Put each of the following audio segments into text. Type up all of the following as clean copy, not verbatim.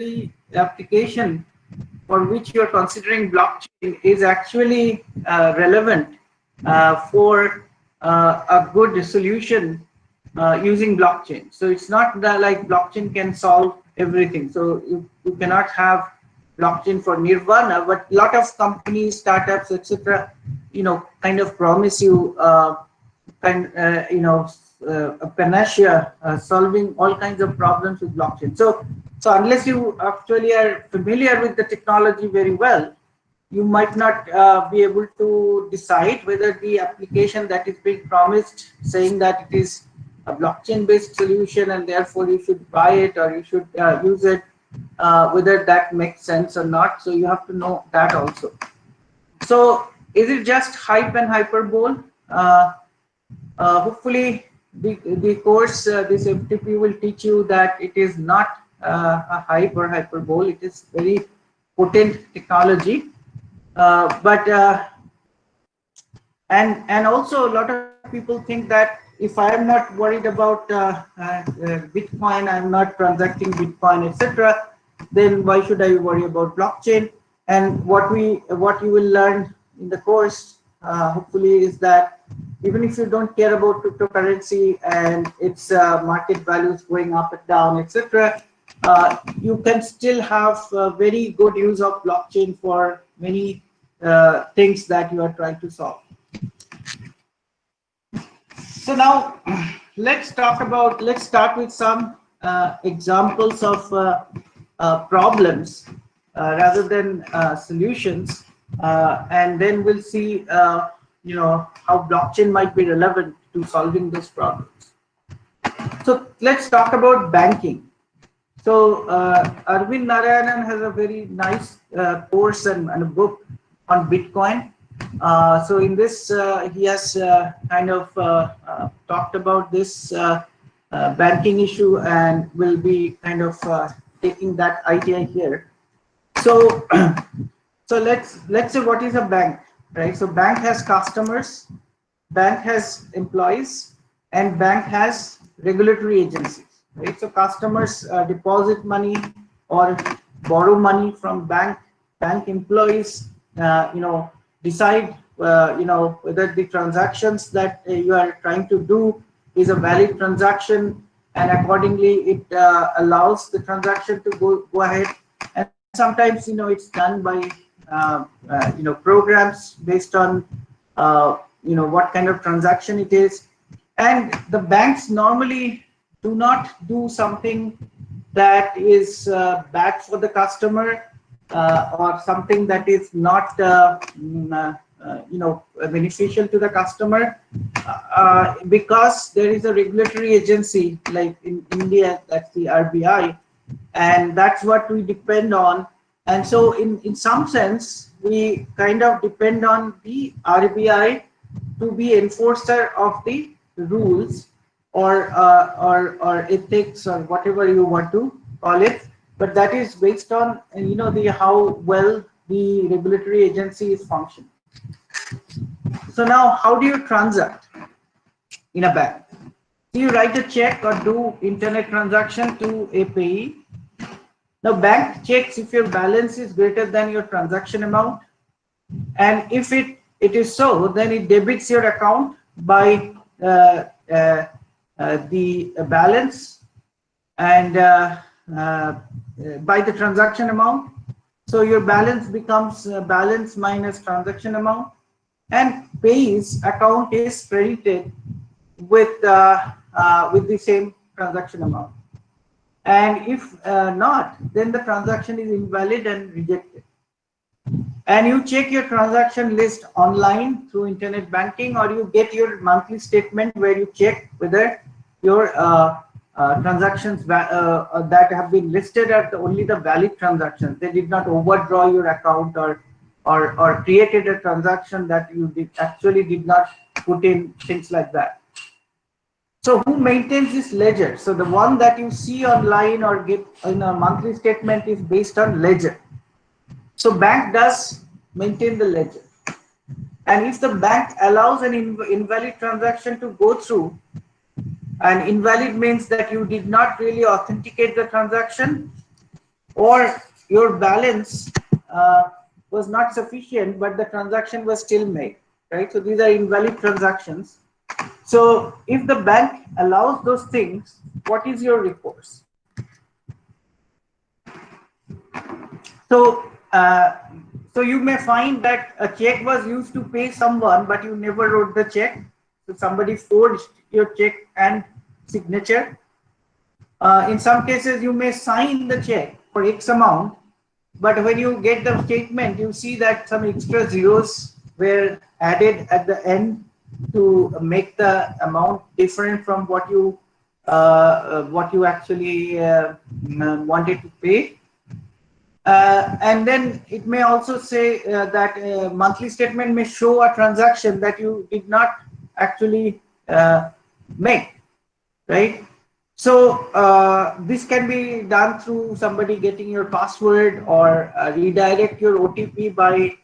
the application for which you are considering blockchain is actually relevant for a good solution using blockchain. So it's not that like blockchain can solve everything. So you cannot have blockchain for nirvana, but a lot of companies, startups, etc., kind of promise you a panacea solving all kinds of problems with blockchain. So unless you actually are familiar with the technology very well, you might not be able to decide whether the application that is being promised, saying that it is a blockchain based solution and therefore you should buy it or you should use it, whether that makes sense or not. So you have to know that also. So is it just hype and hyperbole? Hopefully the course, this FTP will teach you that it is not a hype or hyperbole. It is very potent technology. And also a lot of people think that if I am not worried about Bitcoin, I am not transacting Bitcoin, etc., then why should I worry about blockchain? And what you will learn in the course, hopefully, is that even if you don't care about cryptocurrency and its market values going up and down, etc., you can still have very good use of blockchain for many things that you are trying to solve. So now let's start with some examples of problems rather than solutions, and then we'll see how blockchain might be relevant to solving those problems. So let's talk about banking. So Arvind Narayanan has a very nice course and a book on Bitcoin. So in this, he has kind of talked about this banking issue, and will be kind of taking that idea here. So let's say, what is a bank, right? So bank has customers, bank has employees, and bank has regulatory agencies, right? So customers deposit money or borrow money from bank employees, decide whether the transactions that you are trying to do is a valid transaction, and accordingly it allows the transaction to go ahead. And sometimes it's done by programs based on what kind of transaction it is. And the banks normally do not do something that is bad for the customer, or something that is not beneficial to the customer, because there is a regulatory agency, like in India, that's the RBI, and that's what we depend on. And so in some sense, we kind of depend on the RBI to be enforcer of the rules, or ethics, or whatever you want to call it. But that is based on how well the regulatory agency is functioning. So now, how do you transact in a bank? Do you write a check or do internet transaction to a payee? Now, bank checks if your balance is greater than your transaction amount, and if it is so, then it debits your account by the balance and by the transaction amount. So your balance becomes balance minus transaction amount, and payee's account is credited with the same transaction amount. And if not, then the transaction is invalid and rejected. And you check your transaction list online through internet banking, or you get your monthly statement where you check whether your transactions that have been listed are only the valid transactions. They did not overdraw your account or created a transaction that you actually did not put in, things like that. So who maintains this ledger? So the one that you see online or get in a monthly statement is based on ledger. So bank does maintain the ledger. And if the bank allows an invalid transaction to go through, and invalid means that you did not really authenticate the transaction, or your balance was not sufficient, but the transaction was still made, right? So these are invalid transactions. So if the bank allows those things, what is your recourse? So, so you may find that a check was used to pay someone, but you never wrote the check. So somebody forged your check and signature. In some cases, you may sign the check for X amount, but when you get the statement, you see that some extra zeros were added at the end to make the amount different from what you actually wanted to pay. And then it may also say that a monthly statement may show a transaction that you did not actually make, right? So this can be done through somebody getting your password, or redirect your OTP by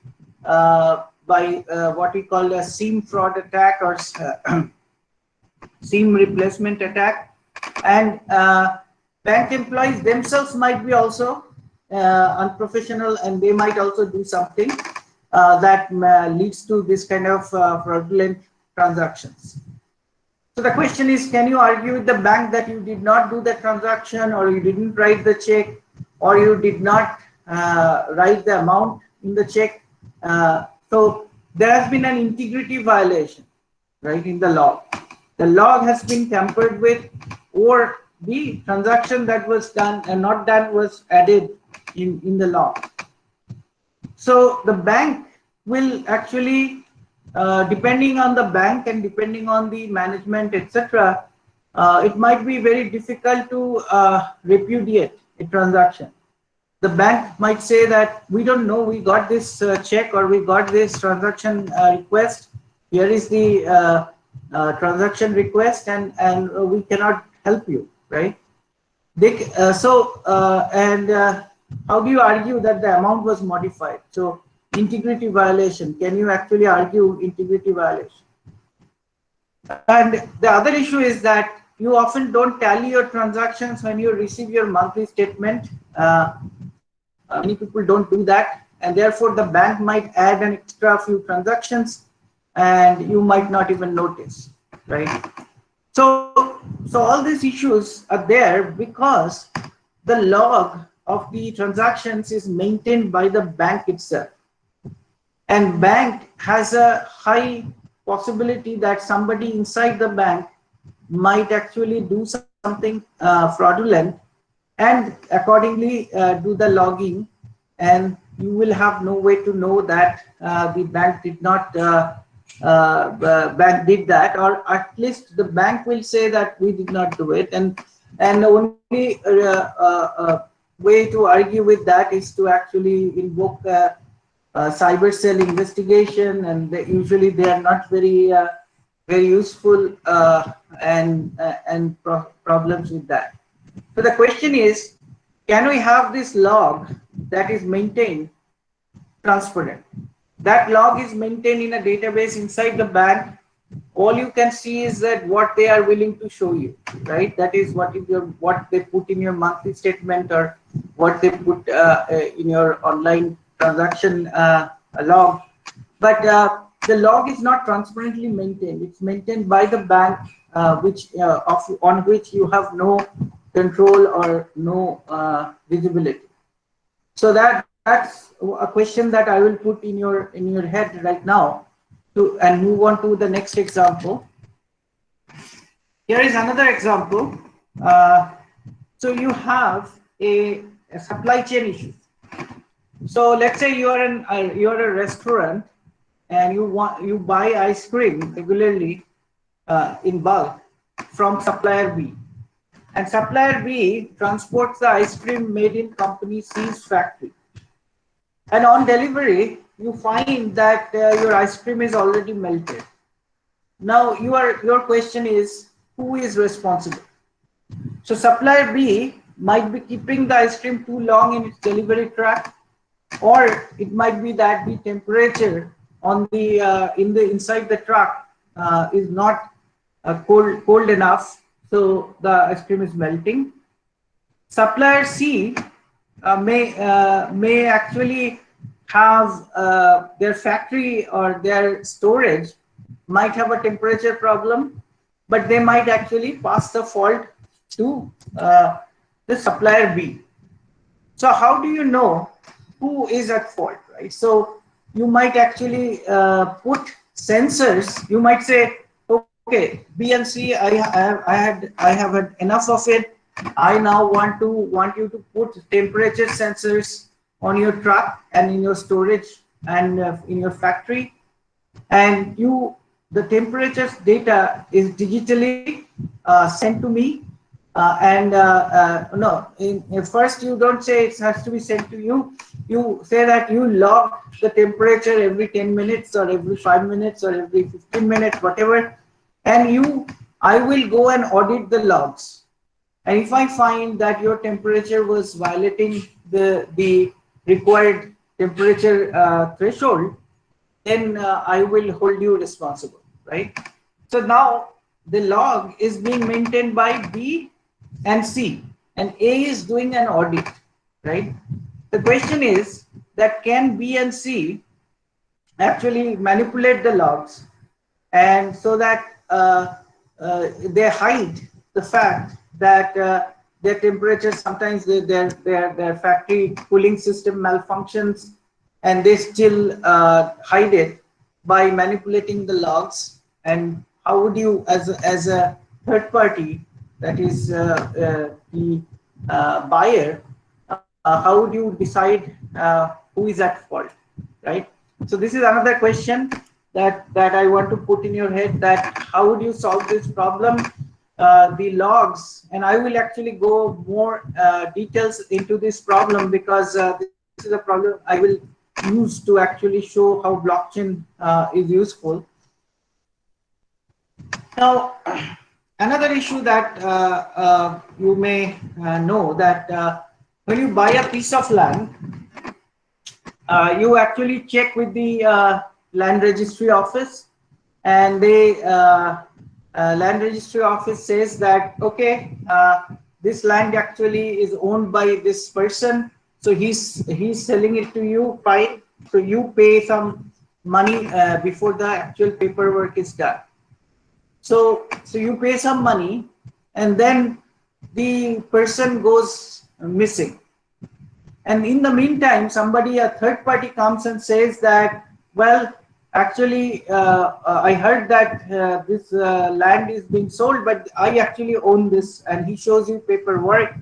what we call a SIM fraud attack, or SIM replacement attack. And bank employees themselves might be also unprofessional, and they might also do something that leads to this kind of fraudulent transactions. So the question is, can you argue with the bank that you did not do the transaction, or you didn't write the check, or you did not write the amount in the check? So there has been an integrity violation, right, in the log. The log has been tampered with, or the transaction that was done and not done was added in the log. So the bank will actually, depending on the bank and depending on the management, etc., it might be very difficult to repudiate a transaction. The bank might say that we don't know, we got this check, or we got this transaction request. Here is the transaction request, and we cannot help you, right? How do you argue that the amount was modified? So integrity violation, can you actually argue integrity violation? And the other issue is that you often don't tally your transactions when you receive your monthly statement. Many people don't do that, and therefore the bank might add an extra few transactions and you might not even notice, right? So all these issues are there because the log of the transactions is maintained by the bank itself. And bank has a high possibility that somebody inside the bank might actually do something fraudulent, and accordingly do the logging, and you will have no way to know that the bank did not bank did that, or at least the bank will say that we did not do it. And the only way to argue with that is to actually invoke cyber cell investigation, and usually they are not very very useful, and problems with that. So the question is, can we have this log that is maintained transparent? That log is maintained in a database inside the bank. All you can see is that what they are willing to show you, right? That is what they put in your monthly statement, or what they put in your online transaction log. But the log is not transparently maintained. It's maintained by the bank, on which you have no control or no visibility. So that's a question that I will put in your head right now, and move on to the next example. Here is another example. So you have a supply chain issue. So let's say you're a restaurant, and you buy ice cream regularly in bulk from supplier B, and supplier B transports the ice cream made in company C's factory, and on delivery you find that your ice cream is already melted. Now your question is, who is responsible? So supplier B might be keeping the ice cream too long in its delivery track, or it might be that the temperature on the inside the truck is not cold enough, so the ice cream is melting. Supplier C may actually have their factory or their storage might have a temperature problem, but they might actually pass the fault to the supplier B. So how do you know who is at fault, right? So you might actually put sensors. You might say, okay, B and C, I have had enough of it. I now want you to put temperature sensors on your truck and in your storage and in your factory, and the temperature data is digitally sent to me, and no, first you don't say it has to be sent to you. You say that you log the temperature every 10 minutes or every 5 minutes or every 15 minutes, whatever, and I will go and audit the logs. And if I find that your temperature was violating the required temperature threshold, then I will hold you responsible, right? So now the log is being maintained by B and C, and A is doing an audit, right? The question is that can B and C actually manipulate the logs, and so that they hide the fact that their temperature, sometimes their factory cooling system malfunctions, and they still hide it by manipulating the logs. And how would you, as a third party, that is the buyer, how would you decide who is at fault, right? So this is another question that I want to put in your head, that how would you solve this problem? The logs, and I will actually go more details into this problem, because this is a problem I will use to actually show how blockchain is useful. Now, another issue that you may know, that when you buy a piece of land, you actually check with the land registry office, and the land registry office says that, okay, this land actually is owned by this person, so he's selling it to you, fine. So you pay some money before the actual paperwork is done. So you pay some money, and then the person goes missing. And in the meantime, a third party comes and says that, well, actually, I heard that this land is being sold, but I actually own this, and he shows you paperwork,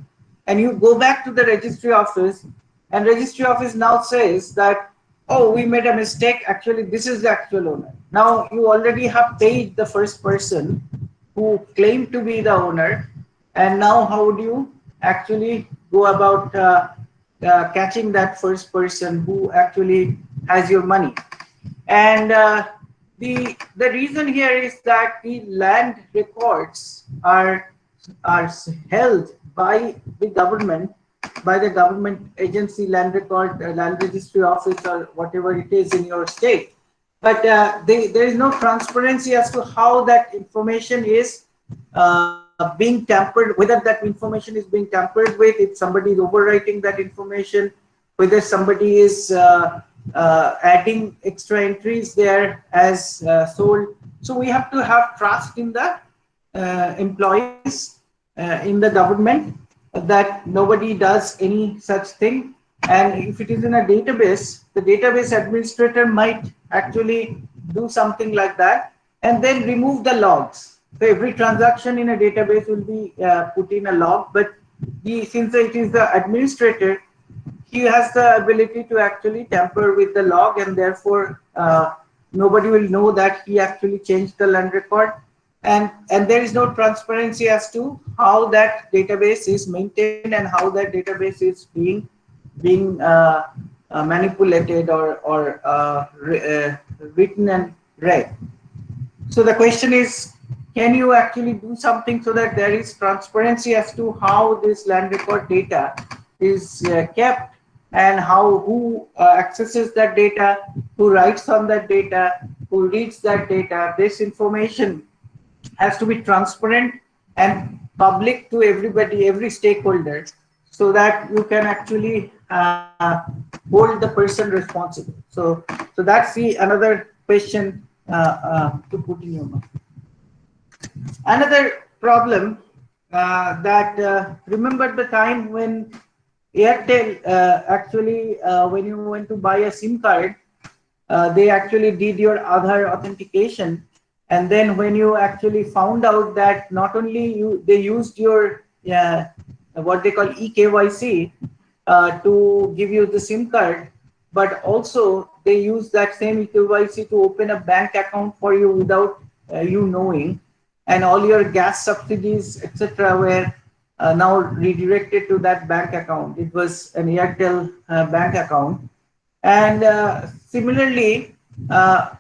and you go back to the registry office, and registry office now says that, oh, we made a mistake, actually this is the actual owner. Now you already have paid the first person who claimed to be the owner, and now how would you actually go about catching that first person who actually has your money? And the reason here is that the land records are held by the government, by the government agency, land record, land registry office, or whatever it is in your state. But there is no transparency as to how that information is being tampered, whether that information is being tampered with, if somebody is overwriting that information, whether somebody is adding extra entries there as sold. So we have to have trust in the employees in the government, that nobody does any such thing. And if it is in a database, the database administrator might actually do something like that and then remove the logs. So every transaction in a database will be put in a log, but since it is the administrator, he has the ability to actually tamper with the log, and therefore nobody will know that he actually changed the land record. And there is no transparency as to how that database is maintained and how that database is being manipulated or written and read. So the question is, can you actually do something so that there is transparency as to how this land record data is kept, and who accesses that data, who writes on that data, who reads that data? This information has to be transparent and public to everybody, every stakeholder, so that you can actually hold the person responsible. So that's the another question to put in your mind. Another problem that remember the time when Airtel actually when you went to buy a SIM card, they actually did your Aadhaar authentication, and then when you actually found out that not only they used your what they call eKYC to give you the SIM card, but also they use that same eKYC to open a bank account for you without you knowing, and all your gas subsidies, etc., were now redirected to that bank account. It was an Airtel bank account. And similarly,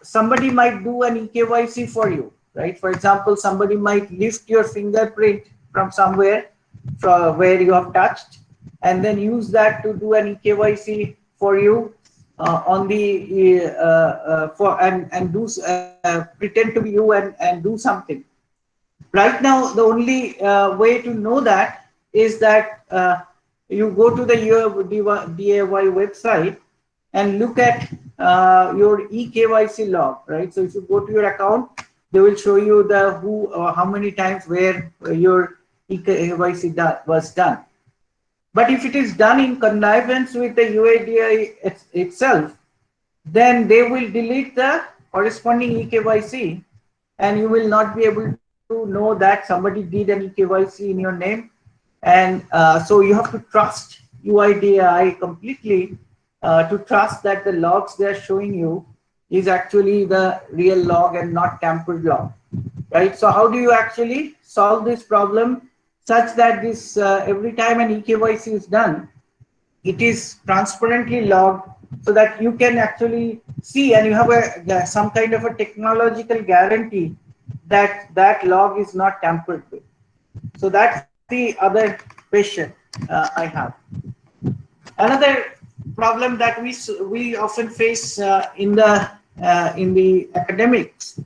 somebody might do an eKYC for you, right? For example, somebody might lift your fingerprint from somewhere from where you have touched, and then use that to do an eKYC for you on the for and do pretend to be you and do something. Right now, the only way to know that is that you go to the DIY website and look at your eKYC log, right? So if you go to your account, they will show you the who, how many times where your eKYC was done. But if it is done in connivance with the UIDAI itself, then they will delete the corresponding eKYC, and you will not be able to know that somebody did an eKYC in your name. And so you have to trust UIDAI completely to trust that the logs they're showing you is actually the real log and not tampered log, right? So how do you actually solve this problem such that this every time an eKYC is done, it is transparently logged so that you can actually see and you have some kind of a technological guarantee that that log is not tampered with. So that's the other question I have. Another problem that we often face in the academics,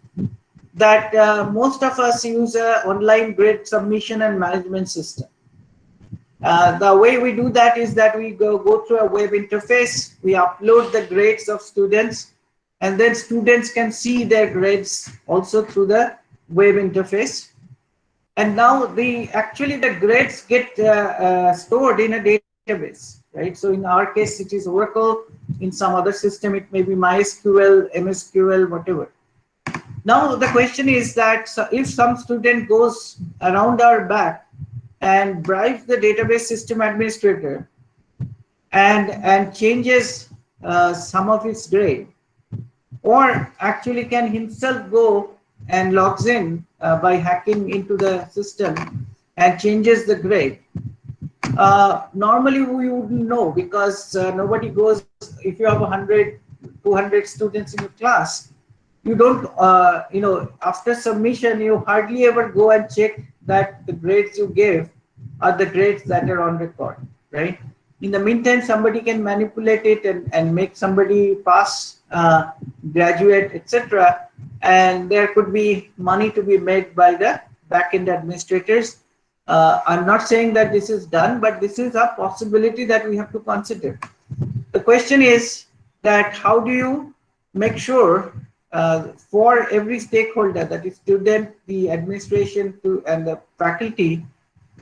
that most of us use a online grade submission and management system. The way we do that is that we go through a web interface, we upload the grades of students, and then students can see their grades also through the web interface. And now actually the grades get stored in a database, right? So in our case, it is Oracle. In some other system, it may be MySQL, MSQL, whatever. Now the question is that if some student goes around our back and bribes the database system administrator and changes some of its grade, or actually can himself go and logs in by hacking into the system and changes the grade. Normally we wouldn't know, because nobody goes, if you have 100, 200 students in your class, you don't, after submission, you hardly ever go and check that the grades you gave are the grades that are on record, right? In the meantime, somebody can manipulate it and make somebody pass, graduate, etc. And there could be money to be made by the back-end administrators. I'm not saying that this is done, but this is a possibility that we have to consider. The question is that how do you make sure for every stakeholder, that is student, the administration, and the faculty,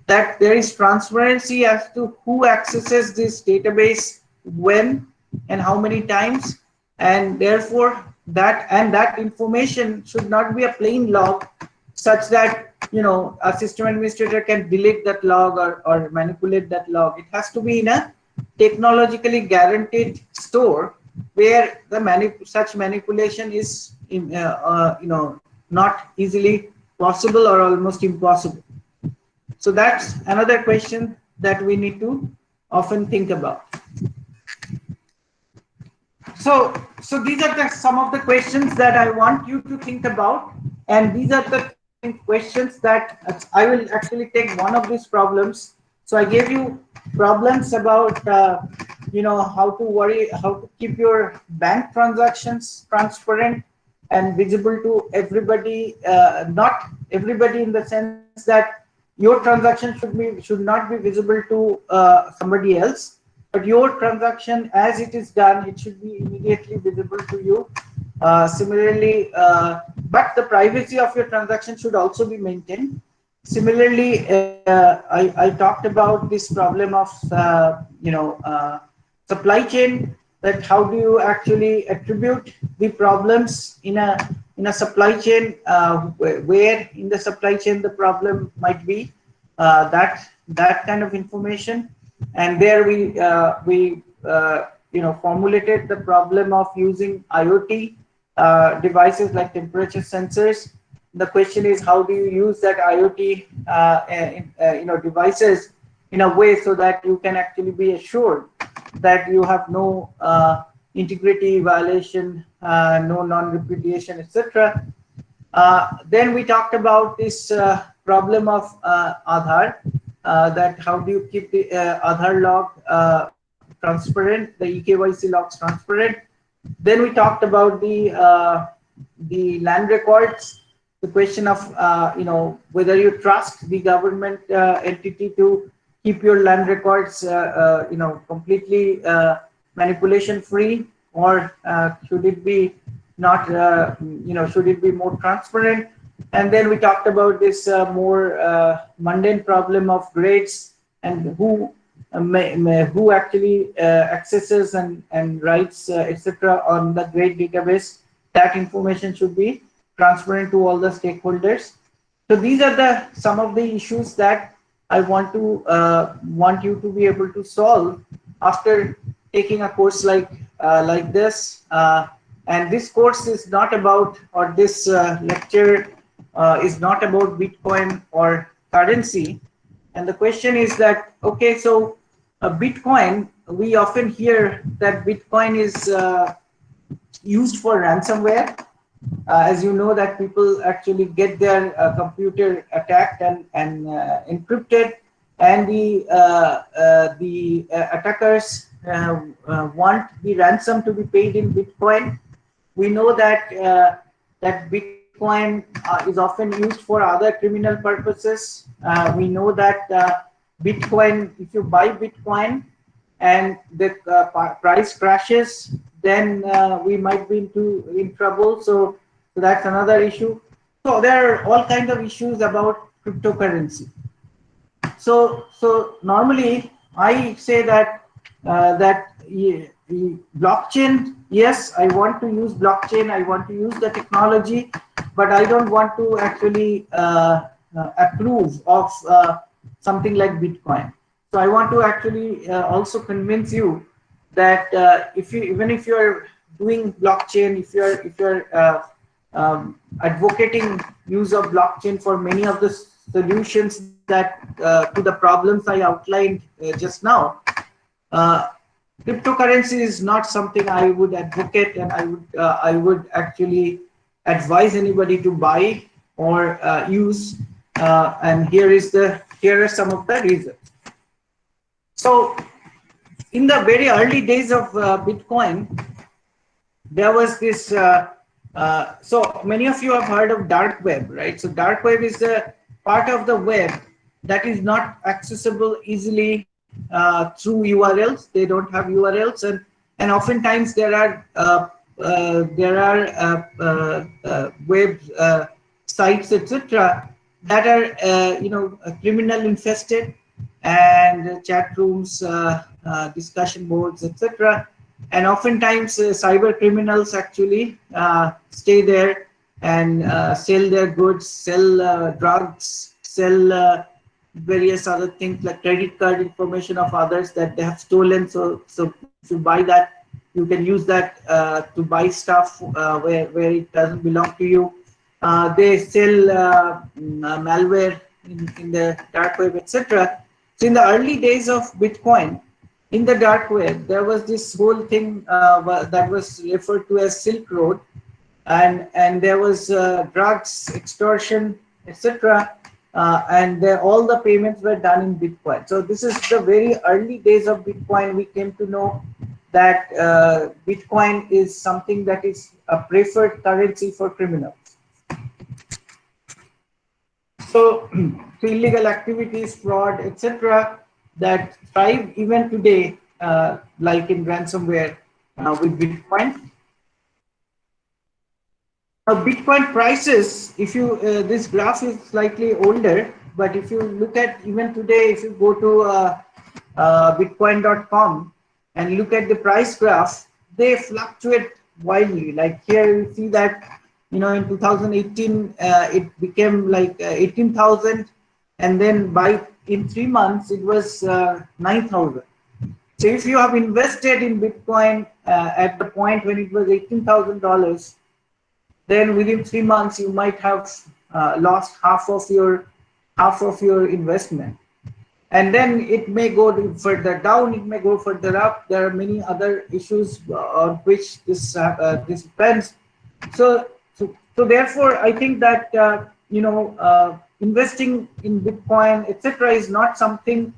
that there is transparency as to who accesses this database, when, and how many times, and therefore that information should not be a plain log, such that a system administrator can delete that log or manipulate that log. It has to be in a technologically guaranteed store where the such manipulation is not easily possible or almost impossible. So that's another question that we need to often think about. So these are some of the questions that I want you to think about, and these are the questions that I will actually take one of these problems. So I gave you problems about how to keep your bank transactions transparent and visible to everybody, not everybody in the sense that your transaction should not be visible to somebody else, but your transaction as it is done, it should be immediately visible to you. Similarly, but the privacy of your transaction should also be maintained. Similarly, I talked about this problem of supply chain, that how do you actually attribute the problems in a supply chain, where in the supply chain the problem might be, that kind of information. And there we formulated the problem of using IoT devices like temperature sensors. The question is, how do you use that IoT devices in a way so that you can actually be assured that you have no integrity violation, no non-repudiation, etc. Then we talked about this problem of Aadhaar, that how do you keep the Aadhaar log transparent, the eKYC logs transparent. Then we talked about the land records, the question of whether you trust the government entity to keep your land records completely manipulation free, or should it be not should it be more transparent. And then we talked about this more mundane problem of grades, and who actually accesses and writes etc. on the grade database. That information should be transparent to all the stakeholders. So these are the some of the issues that I want you to be able to solve after taking a course like this. And this course is not about, or this lecture is not about Bitcoin or currency. And the question is that, okay, so Bitcoin, we often hear that Bitcoin is used for ransomware. As you know, that people actually get their computer attacked and encrypted, and the attackers want the ransom to be paid in Bitcoin. We know that that Bitcoin is often used for other criminal purposes. We know that Bitcoin, if you buy Bitcoin and the price crashes, then we might be in trouble. So that's another issue. So there are all kinds of issues about cryptocurrency. So normally I say that the blockchain, yes, I want to use blockchain, I want to use the technology, but I don't want to actually approve of something like Bitcoin. So I want to actually also convince you that even if you're doing blockchain, if you're advocating use of blockchain for many of the solutions that to the problems I outlined just now, cryptocurrency is not something I would advocate, and I would actually advise anybody to buy or use. And here are some of the reasons. So in the very early days of Bitcoin, there was this. So many of you have heard of dark web, right? So dark web is the part of the web that is not accessible easily through URLs. They don't have URLs, and oftentimes there are web sites, etc., that are criminal infested, and chat rooms, discussion boards, etc. And oftentimes cyber criminals actually stay there and sell their goods, sell drugs, sell various other things like credit card information of others that they have stolen. So if you buy that, you can use that to buy stuff where it doesn't belong to you. They sell malware in the dark web, etc. So in the early days of Bitcoin, in the dark web, there was this whole thing that was referred to as Silk Road, and there was drugs, extortion, etc. And all the payments were done in Bitcoin. So this is the very early days of Bitcoin. We came to know that Bitcoin is something that is a preferred currency for criminals. So, so illegal activities, fraud, etc., that thrive even today, like in ransomware with Bitcoin. Now, Bitcoin prices, if you, this graph is slightly older, but if you look at even today, if you go to bitcoin.com and look at the price graph, they fluctuate wildly. Like here you see that, you know, in 2018, it became like 18,000, and then in 3 months, it was 9,000. So if you have invested in Bitcoin at the point when it was $18,000, then within 3 months you might have lost half of your investment, and then it may go further down, it may go further up. There are many other issues on which this depends. So therefore I think that investing in Bitcoin, etc., is not something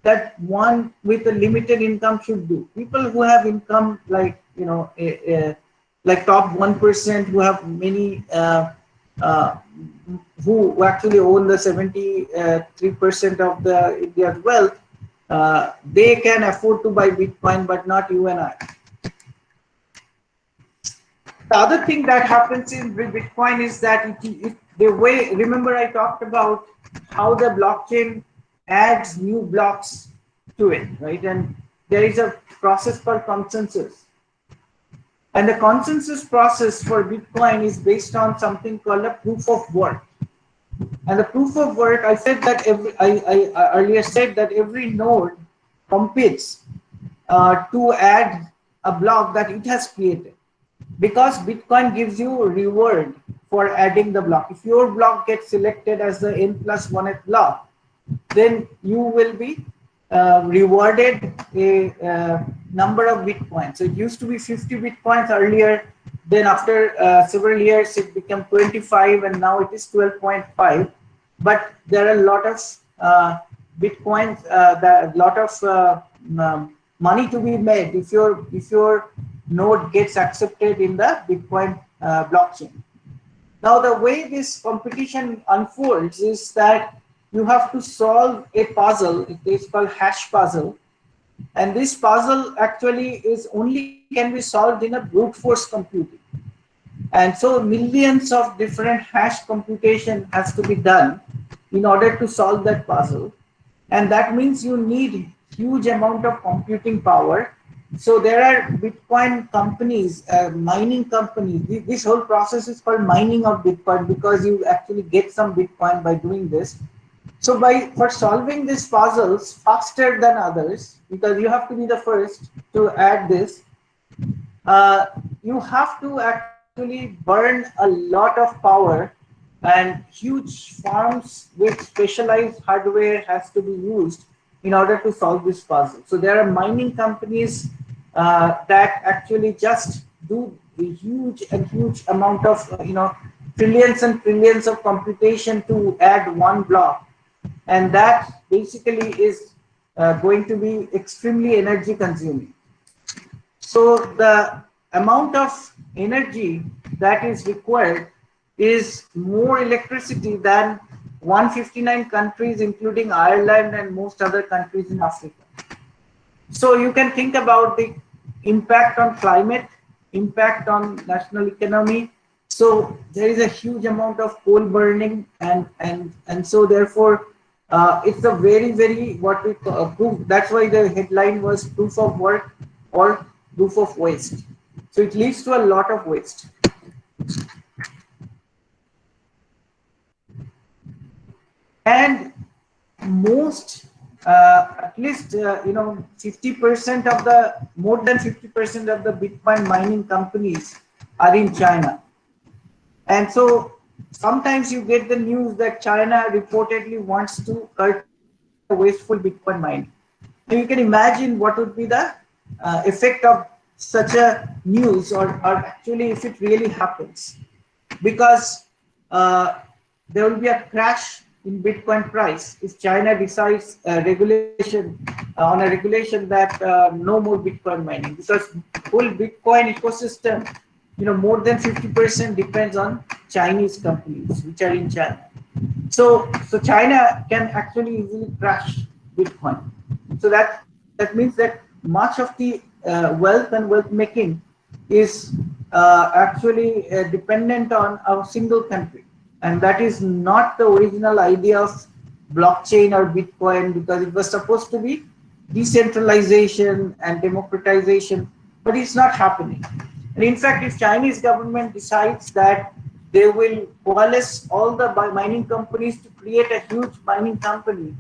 that one with a limited income should do. People who have income, like, like top 1%, who have many uh, who actually own the 73% of the India's wealth, they can afford to buy Bitcoin, but not you and I. The other thing that happens in Bitcoin is that the way, remember I talked about how the blockchain adds new blocks to it, right? And there is a process called consensus. And the consensus process for Bitcoin is based on something called a proof of work. And the proof of work, I said that I earlier said that every node competes to add a block that it has created, because Bitcoin gives you a reward for adding the block. If your block gets selected as the n+1th block, then you will be rewarded a number of Bitcoins. So it used to be 50 Bitcoins earlier. Then after several years, it became 25, and now it is 12.5. But there are a lot of Bitcoins, a lot of money to be made if your node gets accepted in the Bitcoin blockchain. Now, the way this competition unfolds is that you have to solve a puzzle. It is called hash puzzle, and this puzzle actually can be solved in a brute force computing. And so millions of different hash computation has to be done in order to solve that puzzle. And that means you need huge amount of computing power. So there are Bitcoin companies, mining companies. This whole process is called mining of Bitcoin, because you actually get some Bitcoin by doing this. So for solving these puzzles faster than others, because you have to be the first to add this, you have to actually burn a lot of power, and huge farms with specialized hardware has to be used in order to solve this puzzle. So there are mining companies that actually just do a huge amount of trillions and trillions of computation to add one block, and that basically is going to be extremely energy consuming. So the amount of energy that is required is more electricity than 159 countries, including Ireland and most other countries in Africa. So you can think about the impact on climate, impact on national economy. So there is a huge amount of coal burning, and so therefore it's a very what we call proof. That's why the headline was proof of work or proof of waste. So it leads to a lot of waste. And most, at least 50% of the, more than 50% of the Bitcoin mining companies are in China. And so sometimes you get the news that China reportedly wants to curtail the wasteful Bitcoin mining. Now you can imagine what would be the effect of such a news, or actually if it really happens, because there will be a crash in Bitcoin price if China decides on a regulation that no more Bitcoin mining, because whole Bitcoin ecosystem, more than 50% depends on Chinese companies which are in China. So China can actually easily crash Bitcoin. So that means that much of the wealth and wealth making is actually dependent on a single country, and that is not the original idea of blockchain or Bitcoin, because it was supposed to be decentralization and democratization, but it's not happening. And in fact, if Chinese government decides that they will coalesce all the mining companies to create a huge mining company,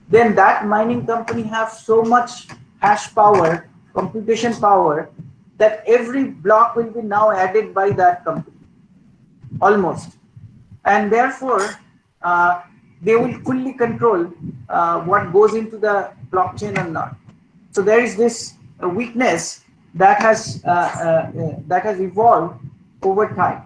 then that mining company have so much hash power, computation power, that every block will be now added by that company, almost. And therefore, uh, they will fully control what goes into the blockchain or not. So there is this weakness that has evolved over time.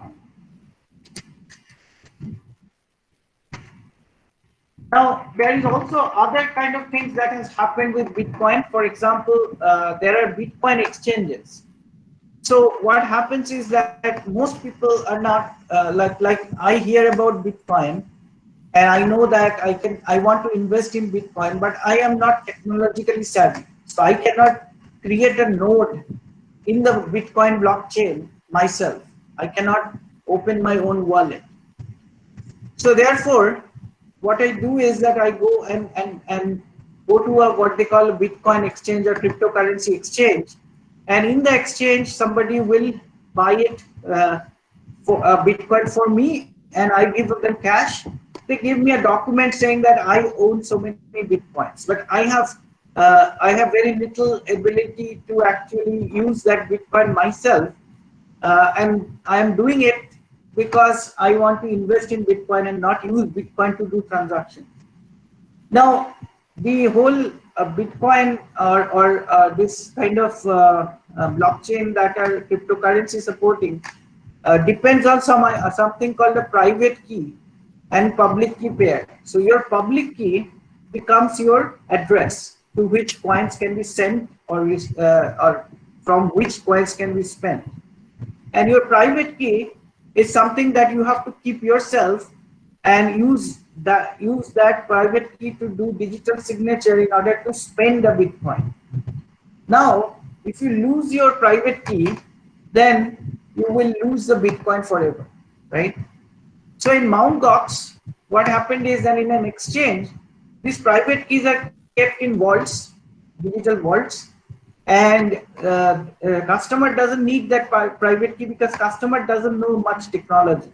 Now, there is also other kind of things that has happened with Bitcoin. For example, there are Bitcoin exchanges. So what happens is that most people are not like I hear about Bitcoin, and I know that I want to invest in Bitcoin, but I am not technologically savvy, so I cannot create a node in the Bitcoin blockchain myself. I cannot open my own wallet. So therefore, what I do is that I go and go to a what they call a Bitcoin exchange or cryptocurrency exchange, and in the exchange somebody will buy it for Bitcoin for me, and I give them cash. They give me a document saying that I own so many Bitcoins, but I have very little ability to actually use that Bitcoin myself, and I am doing it because I want to invest in Bitcoin and not use Bitcoin to do transactions. Now, the whole Bitcoin or this kind of blockchain that are cryptocurrency supporting depends on something called a private key and public key pair. So your public key becomes your address to which coins can be sent or from which coins can be spent. And your private key is something that you have to keep yourself and use that private key to do digital signature in order to spend the Bitcoin. Now, if you lose your private key, then you will lose the Bitcoin forever, right? So in Mt. Gox, what happened is that in an exchange, these private keys are kept in vaults, digital vaults, and customer doesn't need that private key because customer doesn't know much technology.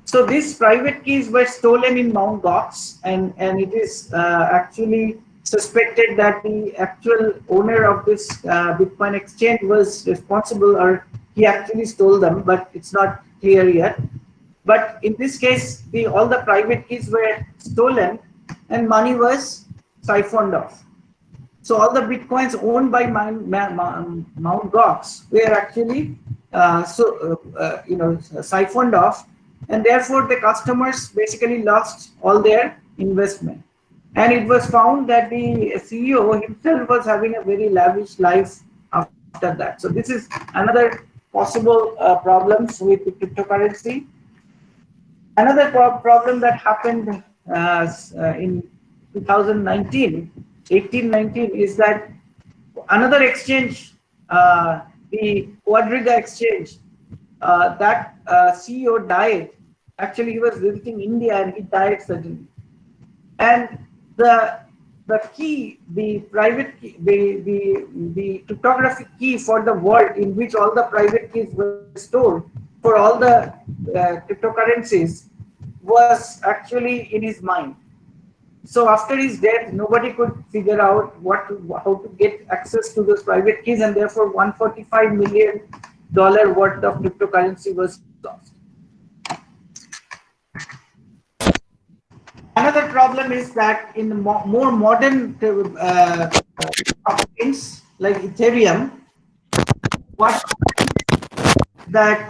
So these private keys were stolen in Mt. Gox, and it is actually suspected that the actual owner of this Bitcoin exchange was responsible, or he actually stole them, but it's not clear yet. But in this case, all the private keys were stolen and money was siphoned off. So all the Bitcoins owned by Mt. Gox were actually siphoned off, and therefore the customers basically lost all their investment. And it was found that the CEO himself was having a very lavish life after that. So this is another possible problems with the cryptocurrency. Another problem that happened in 2019, 18-19, is that another exchange, the Quadriga exchange, that CEO died. Actually, he was visiting India and he died suddenly. And the key, the private key, the cryptographic key for the vault in which all the private keys were stored for all the cryptocurrencies was actually in his mind. So after his death, nobody could figure out how to get access to those private keys, and therefore $145 million worth of cryptocurrency was lost. Another problem is that in the more modern blockchains like Ethereum, what that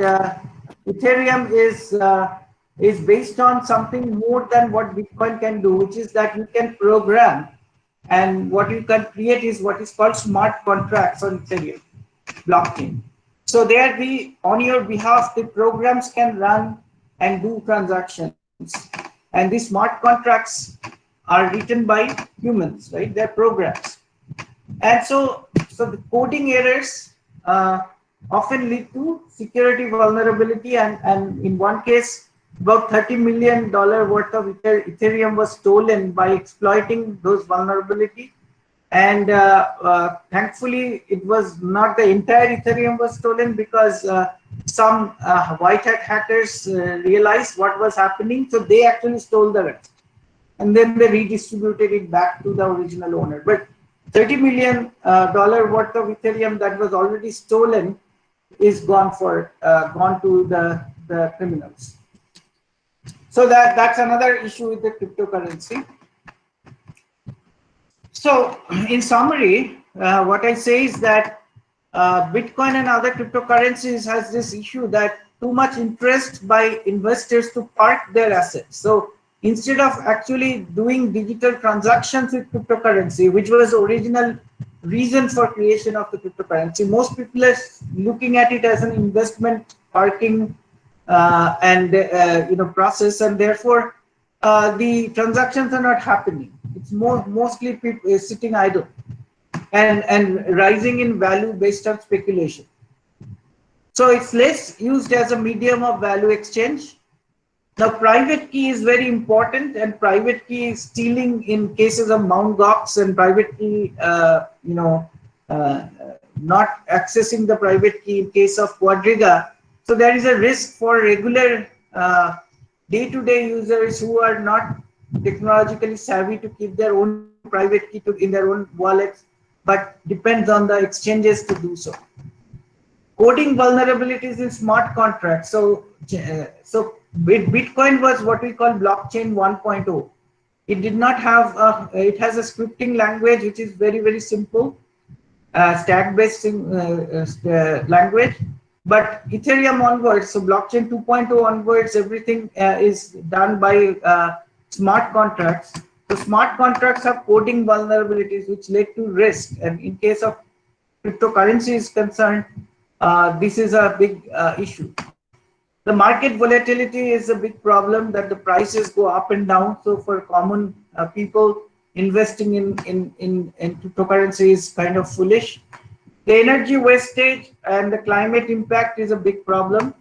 Ethereum is based on something more than what Bitcoin can do, which is that you can program, and what you can create is what is called smart contracts on Ethereum blockchain. So there, on your behalf, the programs can run and do transactions, and and these smart contracts are written by humans, right? They're programs. And so the coding errors often lead to security vulnerability, and in one case, about $30 million worth of Ethereum was stolen by exploiting those vulnerability. And thankfully, it was not the entire Ethereum was stolen, because some white hat hackers realized what was happening, so they actually stole the rest, and then they redistributed it back to the original owner. But $30 million worth of Ethereum that was already stolen is gone to the criminals. So that's another issue with the cryptocurrency. So in summary, what I say is that Bitcoin and other cryptocurrencies has this issue that too much interest by investors to park their assets. So instead of actually doing digital transactions with cryptocurrency, which was the original reason for creation of the cryptocurrency, most people are looking at it as an investment parking process, and therefore the transactions are not happening. It's mostly people sitting idle and rising in value based on speculation. So it's less used as a medium of value exchange. Now, private key is very important, and private key stealing in cases of Mt. Gox, and private key, not accessing the private key in case of Quadriga. So there is a risk for regular day-to-day users who are not technologically savvy to keep their own private key in their own wallets, but depends on the exchanges to do so. Coding vulnerabilities in smart contracts. So Bitcoin was what we call blockchain 1.0. It did not have it has a scripting language which is very, very simple, stack-based language. But Ethereum onwards, so blockchain 2.0 onwards, everything is done by smart contracts. So smart contracts have coding vulnerabilities which lead to risk. And in case of cryptocurrency is concerned, this is a big issue. The market volatility is a big problem, that the prices go up and down. So for common people, investing in cryptocurrency is kind of foolish. The energy wastage and the climate impact is a big problem.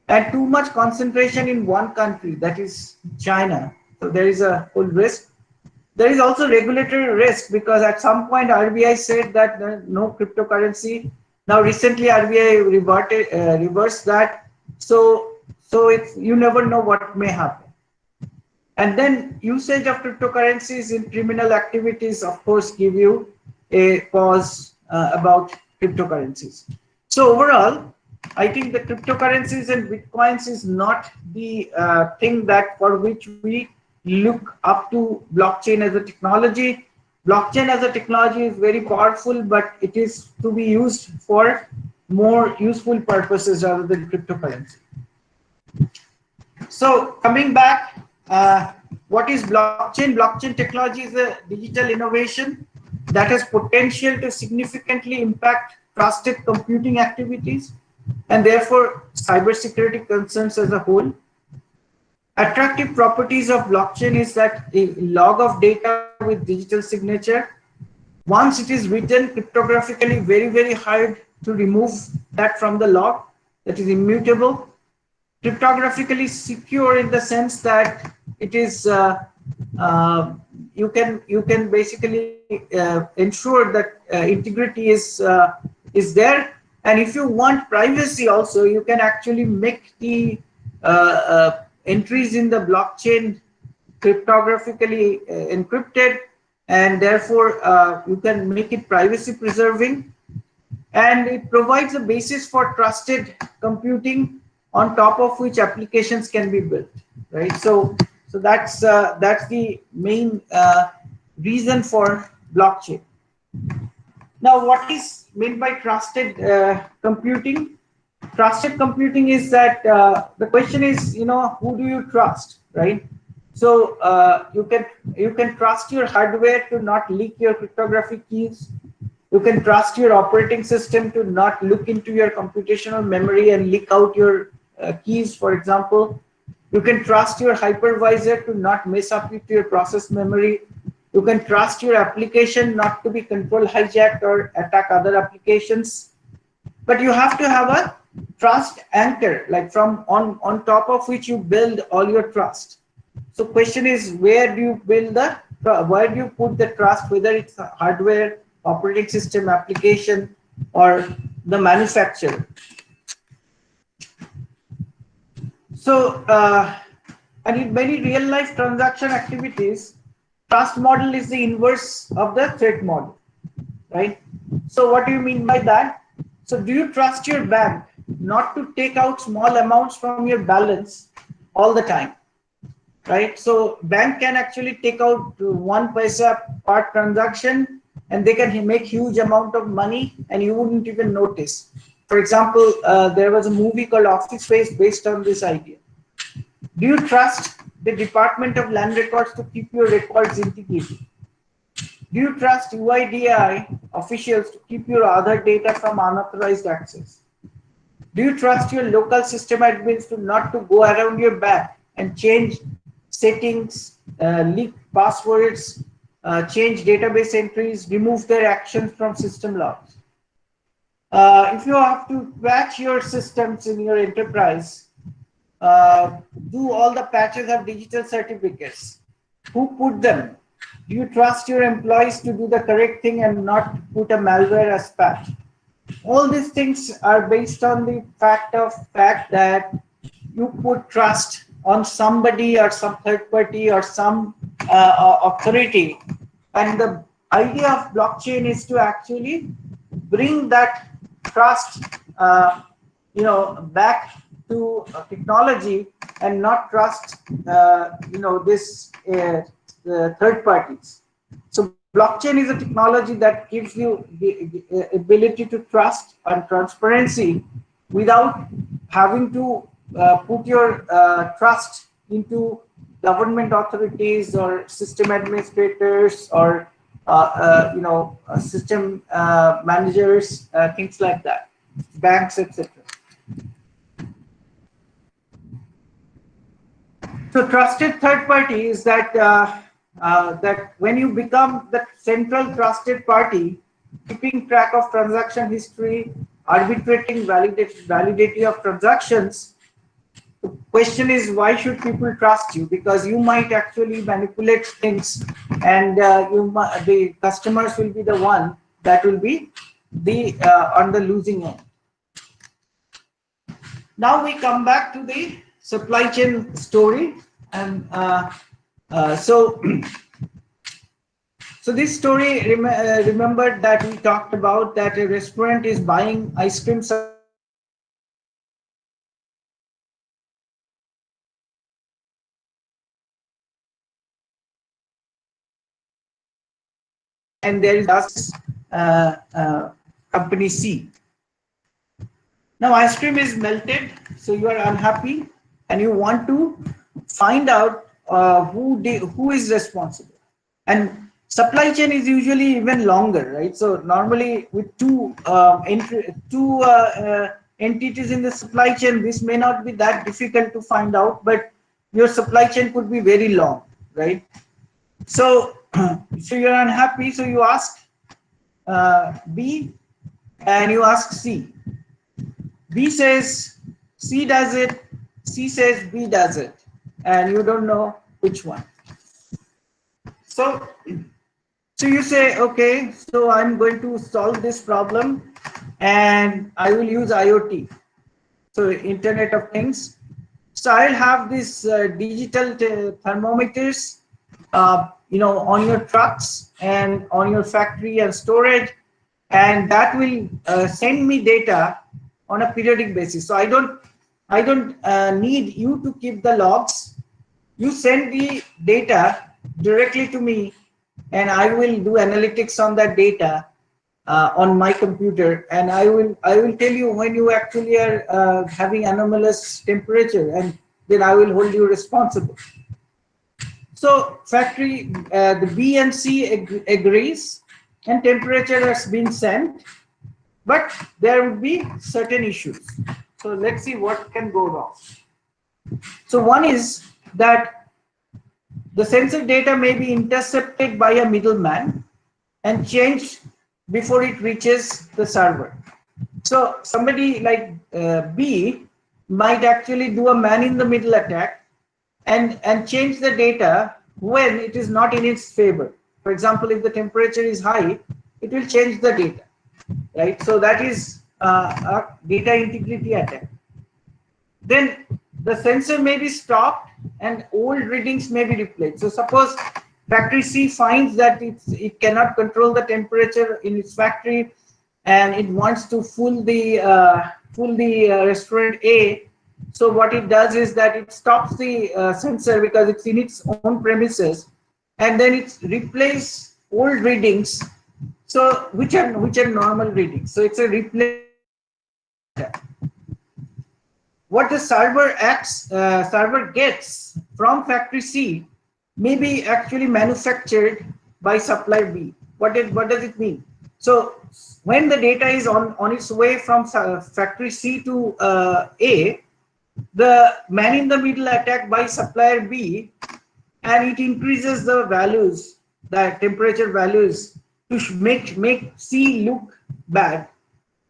And too much concentration in one country, that is China. So there is a whole risk. There is also regulatory risk, because at some point RBI said that no cryptocurrency. Now recently RBI reversed that. So it's, you never know what may happen. And then usage of cryptocurrencies in criminal activities, of course, give you a pause about cryptocurrencies. So overall, I think the cryptocurrencies and Bitcoins is not the thing that for which we look up to blockchain as a technology. Blockchain as a technology is very powerful, but it is to be used for more useful purposes rather than cryptocurrency. So coming back, what is blockchain? Blockchain technology is a digital innovation that has potential to significantly impact trusted computing activities and therefore cybersecurity concerns as a whole. Attractive properties of blockchain is that a log of data with digital signature. Once it is written cryptographically, very, very hard to remove that from the log. That is immutable. Cryptographically secure in the sense that it is you can basically ensure that integrity is there, and if you want privacy also, you can actually make the entries in the blockchain cryptographically encrypted, and therefore you can make it privacy preserving, and it provides a basis for trusted computing on top of which applications can be built, right? So that's the main reason for blockchain. Now, what is meant by trusted computing? Trusted computing is that the question is, who do you trust, right? So you can trust your hardware to not leak your cryptographic keys. You can trust your operating system to not look into your computational memory and leak out your keys, for example. You can trust your hypervisor to not mess up with your process memory. You can trust your application not to be control hijacked or attack other applications. But you have to have a trust anchor, like from on top of which you build all your trust. So question is, where do you build where do you put the trust, whether it's hardware, operating system, application, or the manufacturer? So, and in many real life transaction activities, trust model is the inverse of the threat model, right? So what do you mean by that? So do you trust your bank not to take out small amounts from your balance all the time, right? So bank can actually take out 1 paisa per transaction, and they can make huge amount of money and you wouldn't even notice. For example, there was a movie called Office Space based on this idea. Do you trust the Department of Land Records to keep your records integrity? Do you trust UIDAI officials to keep your other data from unauthorized access? Do you trust your local system admins to not to go around your back and change settings, leak passwords, change database entries, remove their actions from system logs? If you have to patch your systems in your enterprise, do all the patches of digital certificates? Who put them? Do you trust your employees to do the correct thing and not put a malware as patch? All these things are based on the fact that you put trust on somebody or some third party or some authority. And the idea of blockchain is to actually bring that trust, back to technology and not trust, this third parties. So blockchain is a technology that gives you the ability to trust and transparency without having to put your trust into government authorities or system administrators or system managers, things like that, banks, etc. So trusted third party is that that when you become the central trusted party, keeping track of transaction history, arbitrating validity of transactions. The question is, why should people trust you? Because you might actually manipulate things, and the customers will be the one that will be the on the losing end. Now we come back to the supply chain story, and so this story, remember that we talked about that a restaurant is buying ice cream and there is company C. Now ice cream is melted, so you are unhappy and you want to find out who is responsible. And supply chain is usually even longer, right? So normally with two entities in the supply chain, this may not be that difficult to find out, but your supply chain could be very long, right? So so you're unhappy, so you ask B and you ask C. B says C does it, C says B does it, and you don't know which one. So you say, okay, so I'm going to solve this problem and I will use IoT, so Internet of Things. So I'll have this digital thermometers, on your trucks and on your factory and storage, and that will send me data on a periodic basis. So I don't need you to keep the logs. You send the data directly to me, and I will do analytics on that data on my computer, and I will tell you when you actually are having anomalous temperature, and then I will hold you responsible. So factory, the B and C agrees, and temperature has been sent, but there would be certain issues. So let's see what can go wrong. So one is that the sensor data may be intercepted by a middleman and changed before it reaches the server. So somebody like B might actually do a man-in-the-middle attack and change the data when it is not in its favor. For example, if the temperature is high, it will change the data, right? So that is a data integrity attack. Then the sensor may be stopped and old readings may be replaced. So suppose factory C finds that it cannot control the temperature in its factory and it wants to fool the restaurant A. So what it does is that it stops the sensor because it's in its own premises, and then it replaces old readings. So which are normal readings. So it's a replay. What the server gets from factory C may be actually manufactured by supplier B. What does it mean? So when the data is on its way from factory C to A, the man-in-the-middle attack by supplier B, and it increases the values, the temperature values, to make C look bad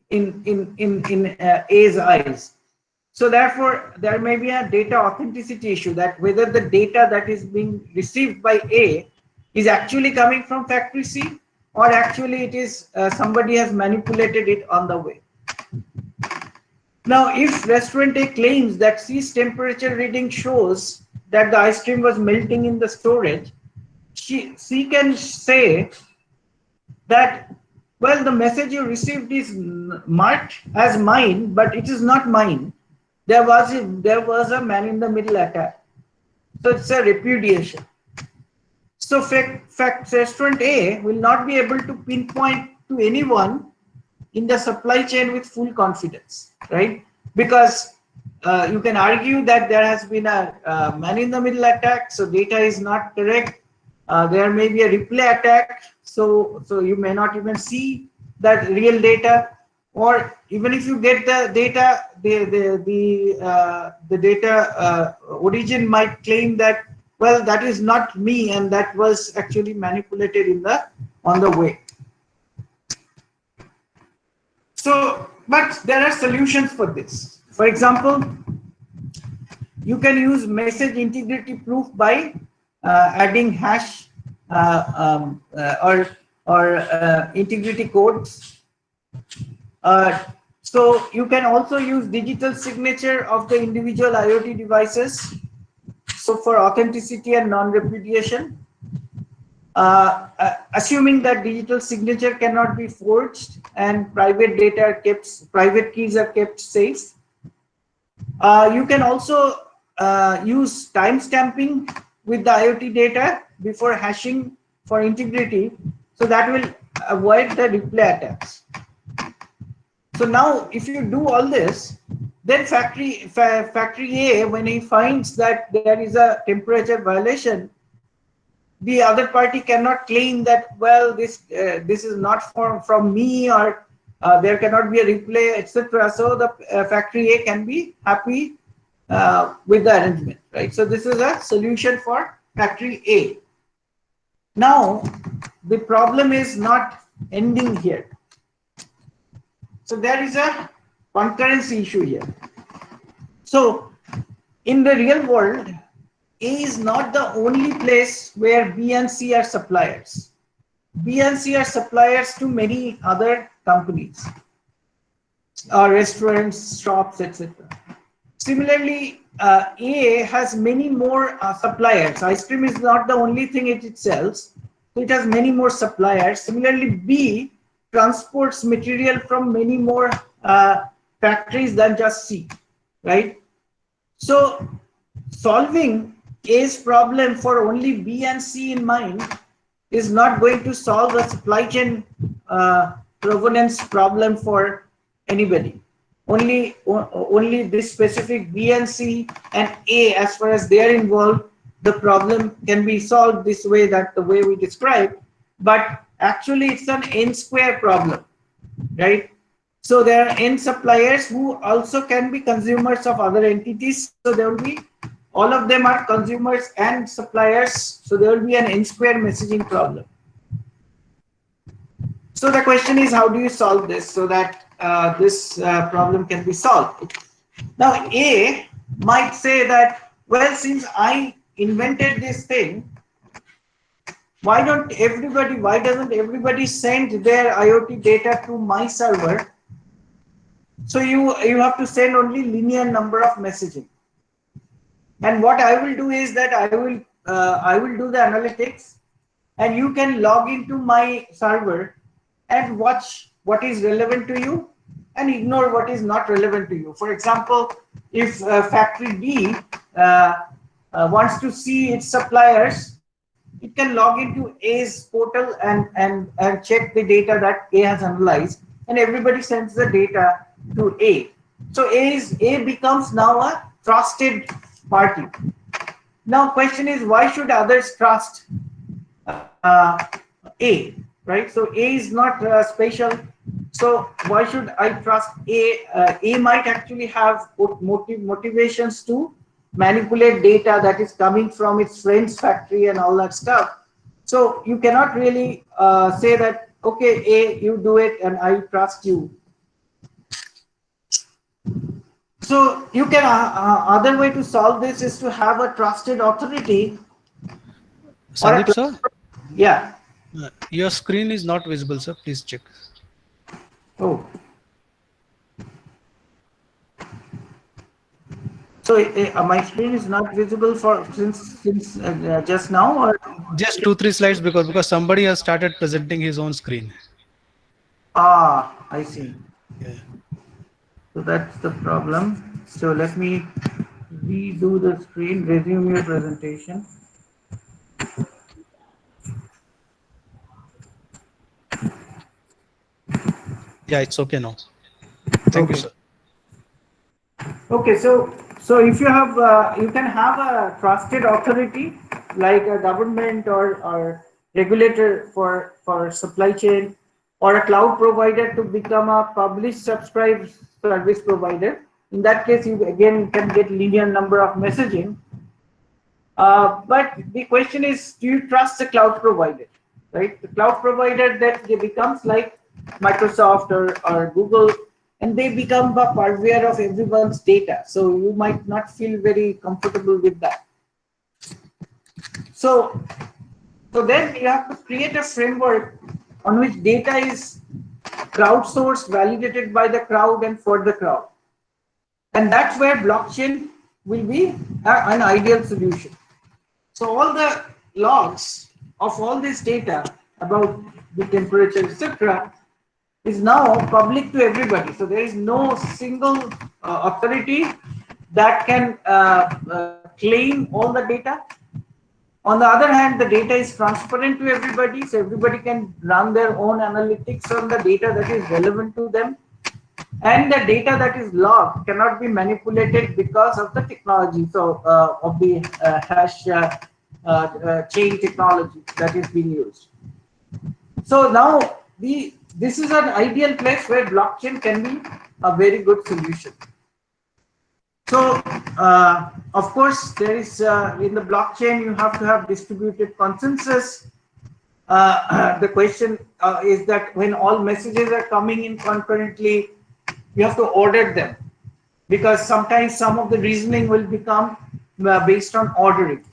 in A's eyes. So therefore, there may be a data authenticity issue, that whether the data that is being received by A is actually coming from factory C, or actually it is somebody has manipulated it on the way. Now, if restaurant A claims that C's temperature reading shows that the ice cream was melting in the storage, C can say that, well, the message you received is marked as mine, but it is not mine. There was a man-in-the-middle attack. So it's a repudiation. So restaurant A will not be able to pinpoint to anyone in the supply chain with full confidence, right? Because you can argue that there has been a man-in-the-middle attack, so data is not correct. There may be a replay attack, so you may not even see that real data. Or even if you get the data, the data origin might claim that, well, that is not me, and that was actually manipulated on the way. So, but there are solutions for this. For example, you can use message integrity proof by adding hash or integrity codes. So you can also use digital signature of the individual IoT devices, so for authenticity and non-repudiation. Assuming that digital signature cannot be forged and private keys are kept safe. You can also use timestamping with the IoT data before hashing for integrity, so that will avoid the replay attacks. So now, if you do all this, then factory A, when he finds that there is a temperature violation, the other party cannot claim that, well, this is not from me, or there cannot be a replay, etc. So the factory A can be happy with the arrangement, right? So this is a solution for factory A. Now, the problem is not ending here. So there is a concurrency issue here. So in the real world, A is not the only place where B and C are suppliers. B and C are suppliers to many other companies, restaurants, shops, etc. Similarly, A has many more suppliers. Ice cream is not the only thing it sells, so it has many more suppliers. Similarly, B transports material from many more factories than just C, right? So solving A's problem for only B and C in mind is not going to solve the supply chain provenance problem for anybody. Only this specific B and C and A, as far as they are involved, the problem can be solved this way, that the way we described. But actually, it's an N square problem, right? So there are N suppliers who also can be consumers of other entities. So there will be all of them are consumers and suppliers, so there will be an n-square messaging problem. So the question is, how do you solve this so that this problem can be solved? Now A might say that, well, since I invented this thing, why doesn't everybody send their IoT data to my server? So you have to send only linear number of messaging. And what I will do is that I will do the analytics, and you can log into my server and watch what is relevant to you and ignore what is not relevant to you. For example, if factory B wants to see its suppliers, it can log into A's portal and check the data that A has analyzed, and everybody sends the data to A. So A becomes now a trusted party. Now question is, why should others trust A, right? So A is not special. So why should I trust A? A might actually have motivations to manipulate data that is coming from its friend's factory and all that stuff. So you cannot really say that, okay, A, you do it and I trust you. So you can other way to solve this is to have a trusted authority. Sandeep sir? Yeah. Your screen is not visible, sir. Please check. Oh. So my screen is not visible for since just now, or Just 2-3 slides because somebody has started presenting his own screen. I see. Yeah. So that's the problem. So let me redo the screen, resume your presentation. Yeah, it's okay now. Thank you, sir. Okay, so if you have you can have a trusted authority like a government or regulator for supply chain, or a cloud provider to become a publish subscribe service provider. In that case, you again can get linear number of messaging. But the question is, do you trust the cloud provider, right? The cloud provider that becomes like Microsoft or Google, and they become the purveyor of everyone's data. So you might not feel very comfortable with that. So then you have to create a framework on which data is crowdsourced, validated by the crowd and for the crowd. And that's where blockchain will be an ideal solution. So all the logs of all this data about the temperature, etc., is now public to everybody. So there is no single authority that can claim all the data. On the other hand, the data is transparent to everybody, so everybody can run their own analytics on the data that is relevant to them. And the data that is logged cannot be manipulated because of the technology, so of the hash chain technology that is being used. So now this is an ideal place where blockchain can be a very good solution. So of course, there is in the blockchain you have to have distributed consensus. The question is that when all messages are coming in concurrently, you have to order them, because sometimes some of the reasoning will become based on ordering.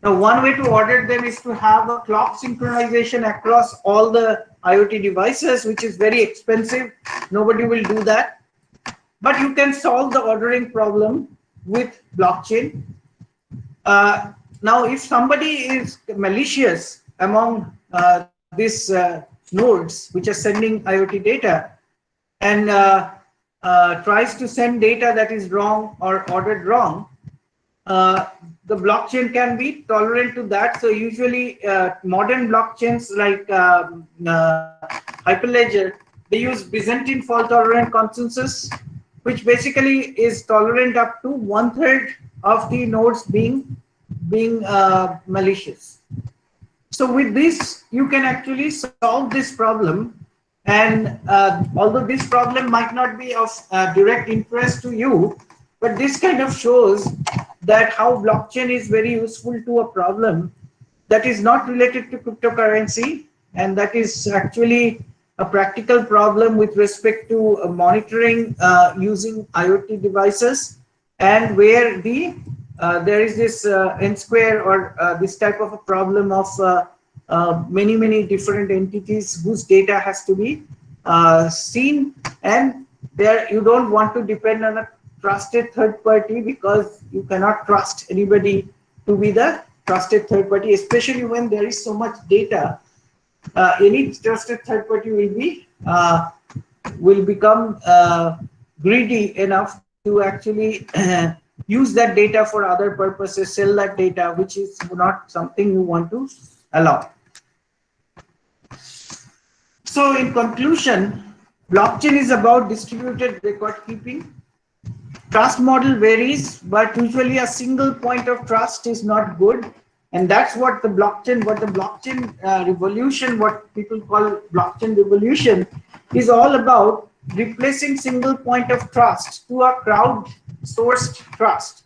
Now, one way to order them is to have a clock synchronization across all the IoT devices, which is very expensive. Nobody will do that. But you can solve the ordering problem with blockchain. Now, if somebody is malicious among these nodes, which are sending IoT data, and tries to send data that is wrong or ordered wrong, the blockchain can be tolerant to that. So usually modern blockchains like Hyperledger, they use Byzantine fault tolerant consensus, which basically is tolerant up to 1/3 of the nodes being malicious. So with this, you can actually solve this problem. And although this problem might not be of direct interest to you, but this kind of shows that how blockchain is very useful to a problem that is not related to cryptocurrency, and that is actually a practical problem with respect to monitoring using IoT devices, and where there is this n square or this type of a problem of many different entities whose data has to be seen, and there you don't want to depend on a trusted third party, because you cannot trust anybody to be the trusted third party, especially when there is so much data. Any trusted third party will become greedy enough to actually use that data for other purposes, sell that data, which is not something you want to allow. So in conclusion, blockchain is about distributed record keeping. Trust model varies, but usually a single point of trust is not good. And that's what the blockchain revolution, what people call blockchain revolution, is all about: replacing single point of trust to a crowd-sourced trust.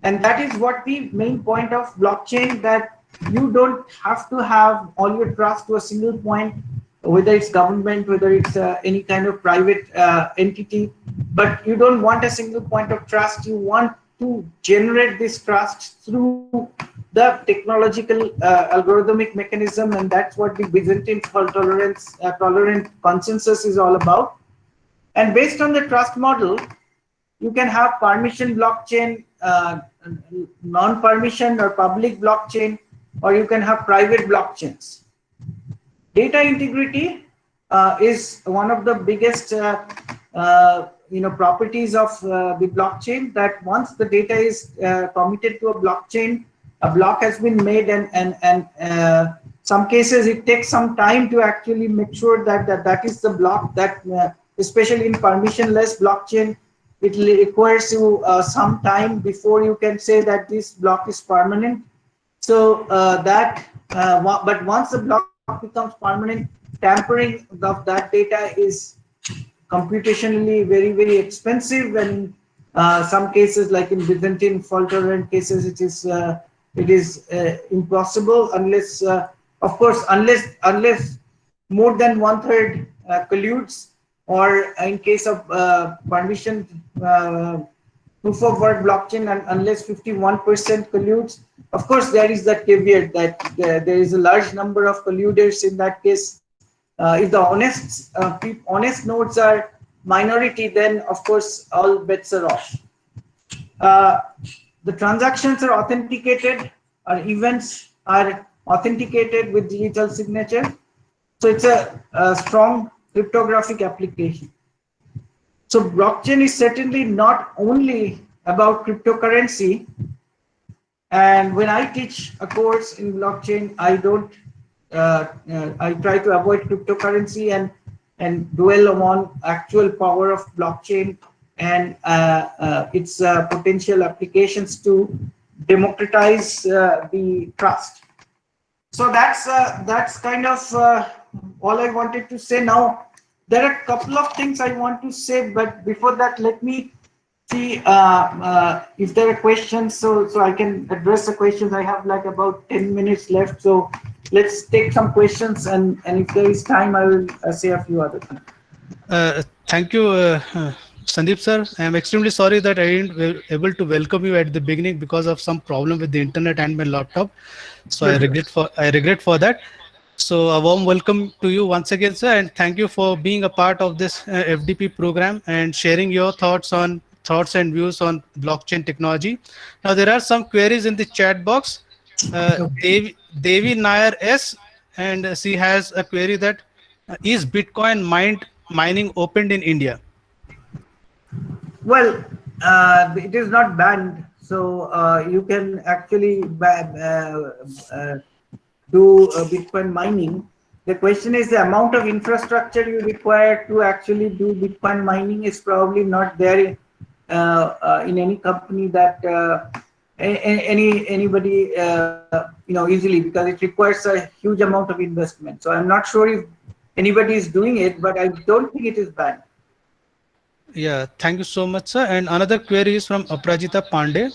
And that is what the main point of blockchain, that you don't have to have all your trust to a single point, whether it's government, whether it's any kind of private entity, but you don't want a single point of trust. You want to generate this trust through the technological algorithmic mechanism, and that's what the Byzantine fault tolerant consensus is all about. And based on the trust model, you can have permission blockchain, non-permission or public blockchain, or you can have private blockchains. Data integrity is one of the biggest properties of the blockchain, that once the data is committed to a blockchain, a block has been made, and some cases it takes some time to actually make sure that is the block, that especially in permissionless blockchain, it requires you some time before you can say that this block is permanent. So but once the block becomes permanent, tampering of that data is computationally very expensive, and some cases, like in Byzantine fault tolerant cases, it is impossible, unless of course unless more than 1/3 colludes, or in case of permission proof of work blockchain, and unless 51% colludes. Of course, there is that caveat that there is a large number of colluders. In that case, if the honest nodes are minority, then of course all bets are off. The transactions are authenticated, or events are authenticated with digital signature. So it's a strong cryptographic application. So blockchain is certainly not only about cryptocurrency. And when I teach a course in blockchain, I don't. I try to avoid cryptocurrency and dwell on actual power of blockchain and its potential applications to democratize the trust. So that's kind of all I wanted to say. Now, there are a couple of things I want to say, but before that, let me see if there are questions, so I can address the questions. I have like about 10 minutes left, so let's take some questions, and if there is time, I will say a few other things. Thank you, Sandeep sir. I am extremely sorry that I didn't able to welcome you at the beginning because of some problem with the internet and my laptop. So I regret for that. So a warm welcome to you once again, sir, and thank you for being a part of this FDP program and sharing your thoughts and views on blockchain technology. Now there are some queries in the chat box. Devi Nair S, and she has a query that is Bitcoin mining opened in India? Well, it is not banned, so you can actually do Bitcoin mining. The question is, the amount of infrastructure you require to actually do Bitcoin mining is probably not there in any company that anybody easily, because it requires a huge amount of investment. So I'm not sure if anybody is doing it, but I don't think it is banned. Yeah, thank you so much, sir. And another query is from Aprajita Pandey.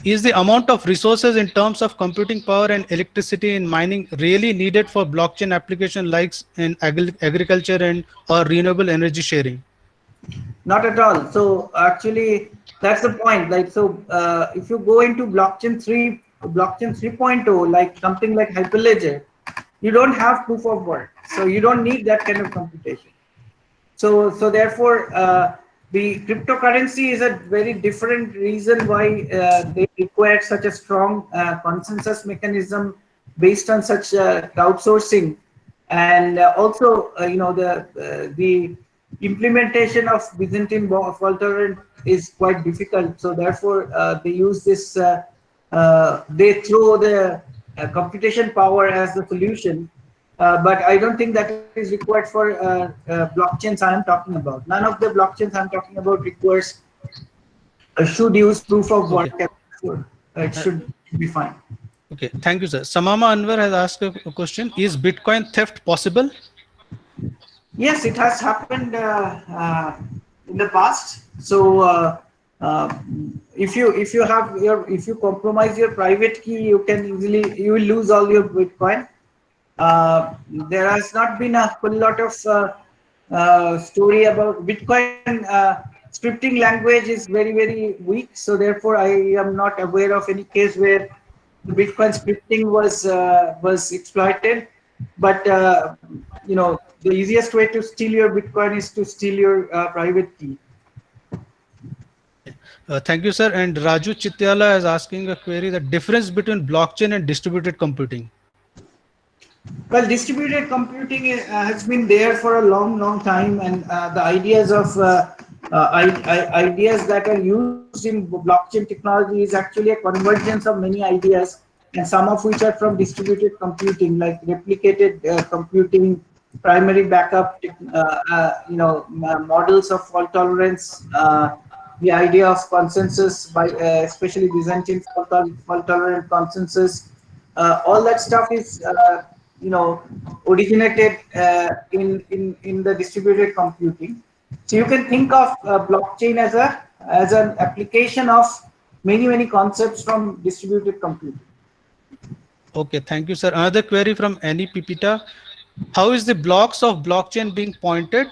Is the amount of resources in terms of computing power and electricity in mining really needed for blockchain application like in agriculture and or renewable energy sharing? Not at all. So actually, that's the point. Like, so if you go into blockchain 3.0, like something like Hyperledger, you don't have proof of work. So you don't need that kind of computation. So therefore, the cryptocurrency is a very different reason why they require such a strong consensus mechanism based on such crowdsourcing, and also the implementation of Byzantine fault tolerant is quite difficult. So therefore, they use this. They throw the computation power as the solution, but I don't think that is required for blockchains I am talking about. None of the blockchains I'm talking about requires should use proof of work. Okay. It should be fine. Okay. Thank you, sir. Samama Anwar has asked a question. Is Bitcoin theft possible? Yes, it has happened in the past. So if you compromise your private key, you will lose all your Bitcoin. There has not been a whole lot of story about Bitcoin. Scripting language is very weak, so therefore I am not aware of any case where the Bitcoin scripting was exploited. But the easiest way to steal your Bitcoin is to steal your private key. Thank you, sir. And Raju Chityala is asking a query: the difference between blockchain and distributed computing. Well, distributed computing has been there for a long time, and the ideas of ideas that are used in blockchain technology is actually a convergence of many ideas, and some of which are from distributed computing, like replicated computing, primary backup, models of fault tolerance, the idea of consensus by especially Byzantine fault tolerant consensus. All that stuff is originated in the distributed computing. So you can think of blockchain as an application of many concepts from distributed computing. Okay, thank you, sir. Another query from Annie Pipita: how is the blocks of blockchain being pointed?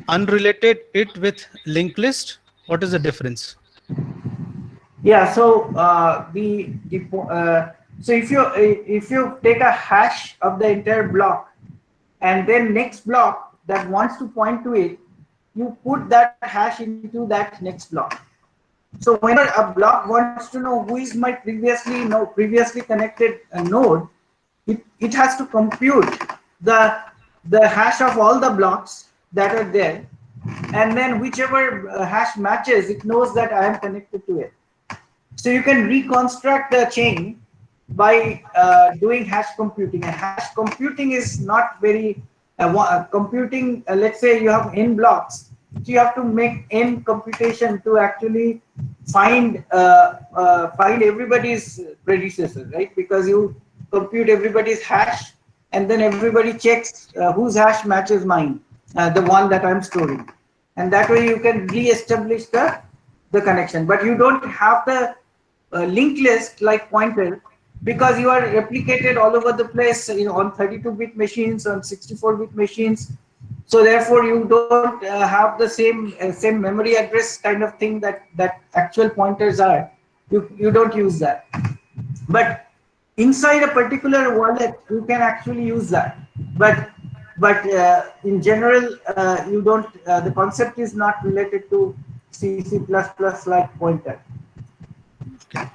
Unrelated it with linked list? What is the difference? Yeah. So so if you take a hash of the entire block, and then next block that wants to point to it, you put that hash into that next block. So whenever a block wants to know who is my previously connected node, it has to compute the hash of all the blocks that are there, and then whichever hash matches, it knows that I am connected to it. So you can reconstruct the chain by doing hash computing. And hash computing is not very computing. Let's say you have n blocks, so you have to make n computation to actually find everybody's predecessor, right? Because you compute everybody's hash, and then everybody checks whose hash matches mine, the one that I'm storing, and that way you can re-establish the connection. But you don't have the linked list like pointer, because you are replicated all over the place, on 32-bit machines, on 64-bit machines. So therefore, you don't have the same memory address kind of thing that actual pointers are. You don't use that. But inside a particular wallet, you can actually use that. But in general, you don't. The concept is not related to C++ like pointer. Okay.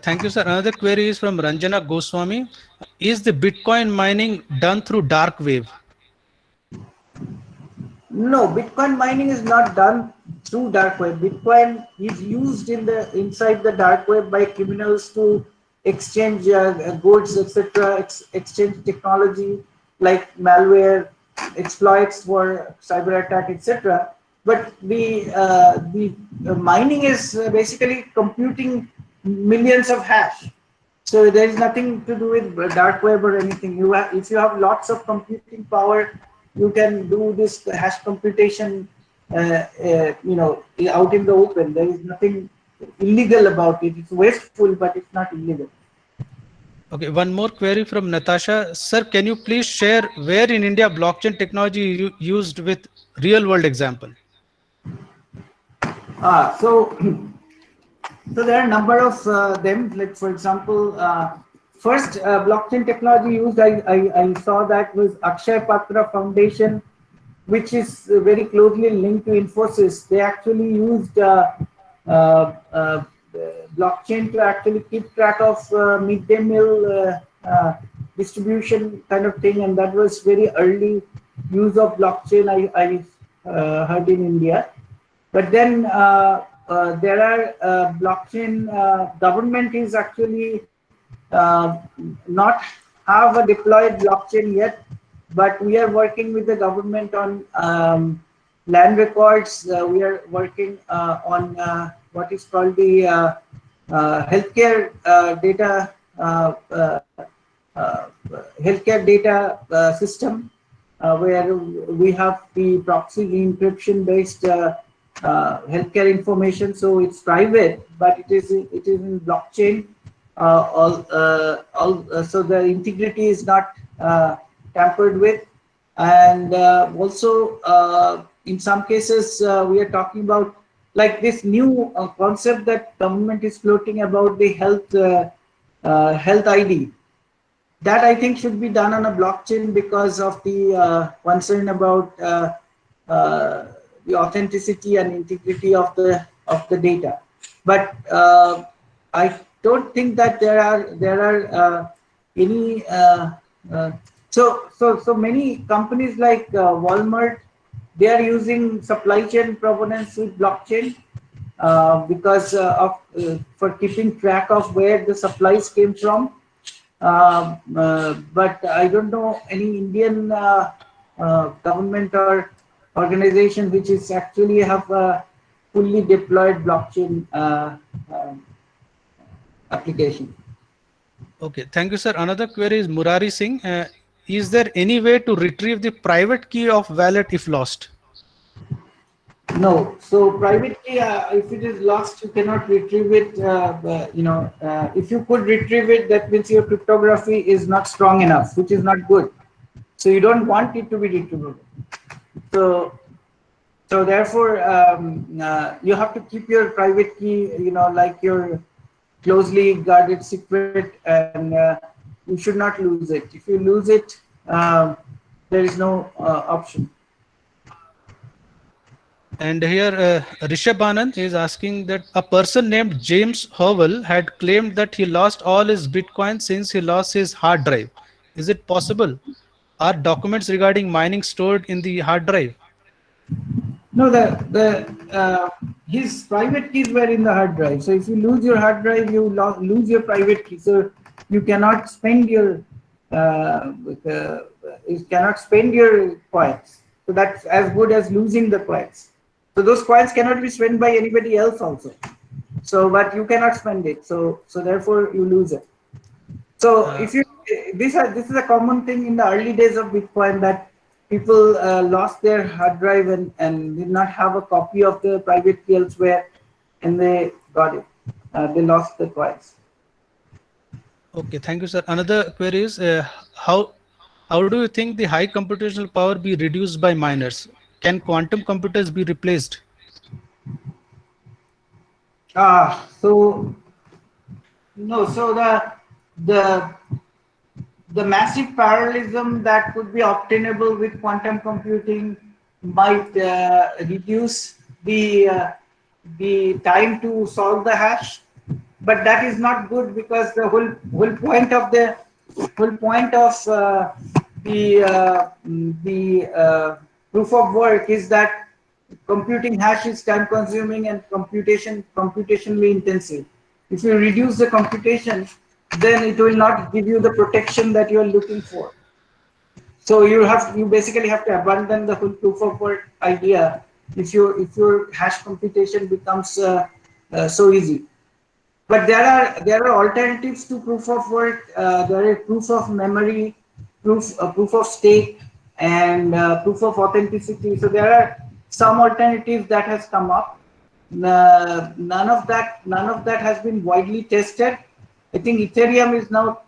Thank you, sir. Another query is from Ranjana Goswami. Is the Bitcoin mining done through dark wave? No, Bitcoin mining is not done through dark web. Bitcoin is used inside the dark web by criminals to exchange goods, etc., exchange technology like malware, exploits for cyber attack, etc. But the mining is basically computing millions of hash. So there is nothing to do with dark web or anything. If you have lots of computing power, you can do this hash computation, out in the open. There is nothing illegal about it. It's wasteful, but it's not illegal. Okay, one more query from Natasha. Sir, can you please share where in India blockchain technology used with real world example? So So there are a number of them. Like for example, first blockchain technology used, I saw that was Akshay Patra Foundation, which is very closely linked to Infosys. They actually used uh, uh, blockchain to actually keep track of midday meal distribution kind of thing, and that was very early use of blockchain I heard in India. But then there are blockchain. Government is actually not have a deployed blockchain yet, but we are working with the government on land records. We are working on what is called the healthcare data uh, healthcare data system, where we have the proxy encryption based healthcare information. So it's private, but it is in blockchain. So the integrity is not tampered with, and also in some cases we are talking about like this new concept that government is floating about the health ID. That I think should be done on a blockchain because of the concern about the authenticity and integrity of the data. But I don't think that there are any so many companies like Walmart, they are using supply chain provenance with blockchain because of for keeping track of where the supplies came from. But I don't know any Indian government or organization which is actually have a fully deployed blockchain application. Okay, thank you, sir. Another query is Murari Singh. Is there any way to retrieve the private key of wallet if lost? No. So private key, if it is lost, you cannot retrieve it. If you could retrieve it, that means your cryptography is not strong enough, which is not good. So you don't want it to be retrievable. So so therefore, you have to keep your private key, like your closely guarded secret, and you should not lose it. If you lose it, there is no option. And here, Rishabh Anand is asking that a person named James Howell had claimed that he lost all his Bitcoin since he lost his hard drive. Is it possible? Are documents regarding mining stored in the hard drive? No, his private keys were in the hard drive. So if you lose your hard drive, you lose your private key. So you cannot spend your coins. So that's as good as losing the coins. So those coins cannot be spent by anybody else also. So but you cannot spend it. So therefore you lose it. So Uh, if you this is a common thing in the early days of Bitcoin, that people lost their hard drive and did not have a copy of the private key elsewhere, and they got it. They lost the coins. okay, thank you, sir. Another query is how do you think the high computational power be reduced by miners? Can quantum computers be replaced? So no, so the the massive parallelism that could be obtainable with quantum computing might reduce the time to solve the hash, but that is not good because the whole point of the proof of work is that computing hash is time consuming and computationally intensive. If you reduce the computation, then it will not give you the protection that you are looking for. So you basically have to abandon the whole proof of work idea if your hash computation becomes so easy. But there are alternatives to proof of work. There is proof of memory, proof of stake, and proof of authenticity. So there are some alternatives that has come up, none of that has been widely tested. I think Ethereum is now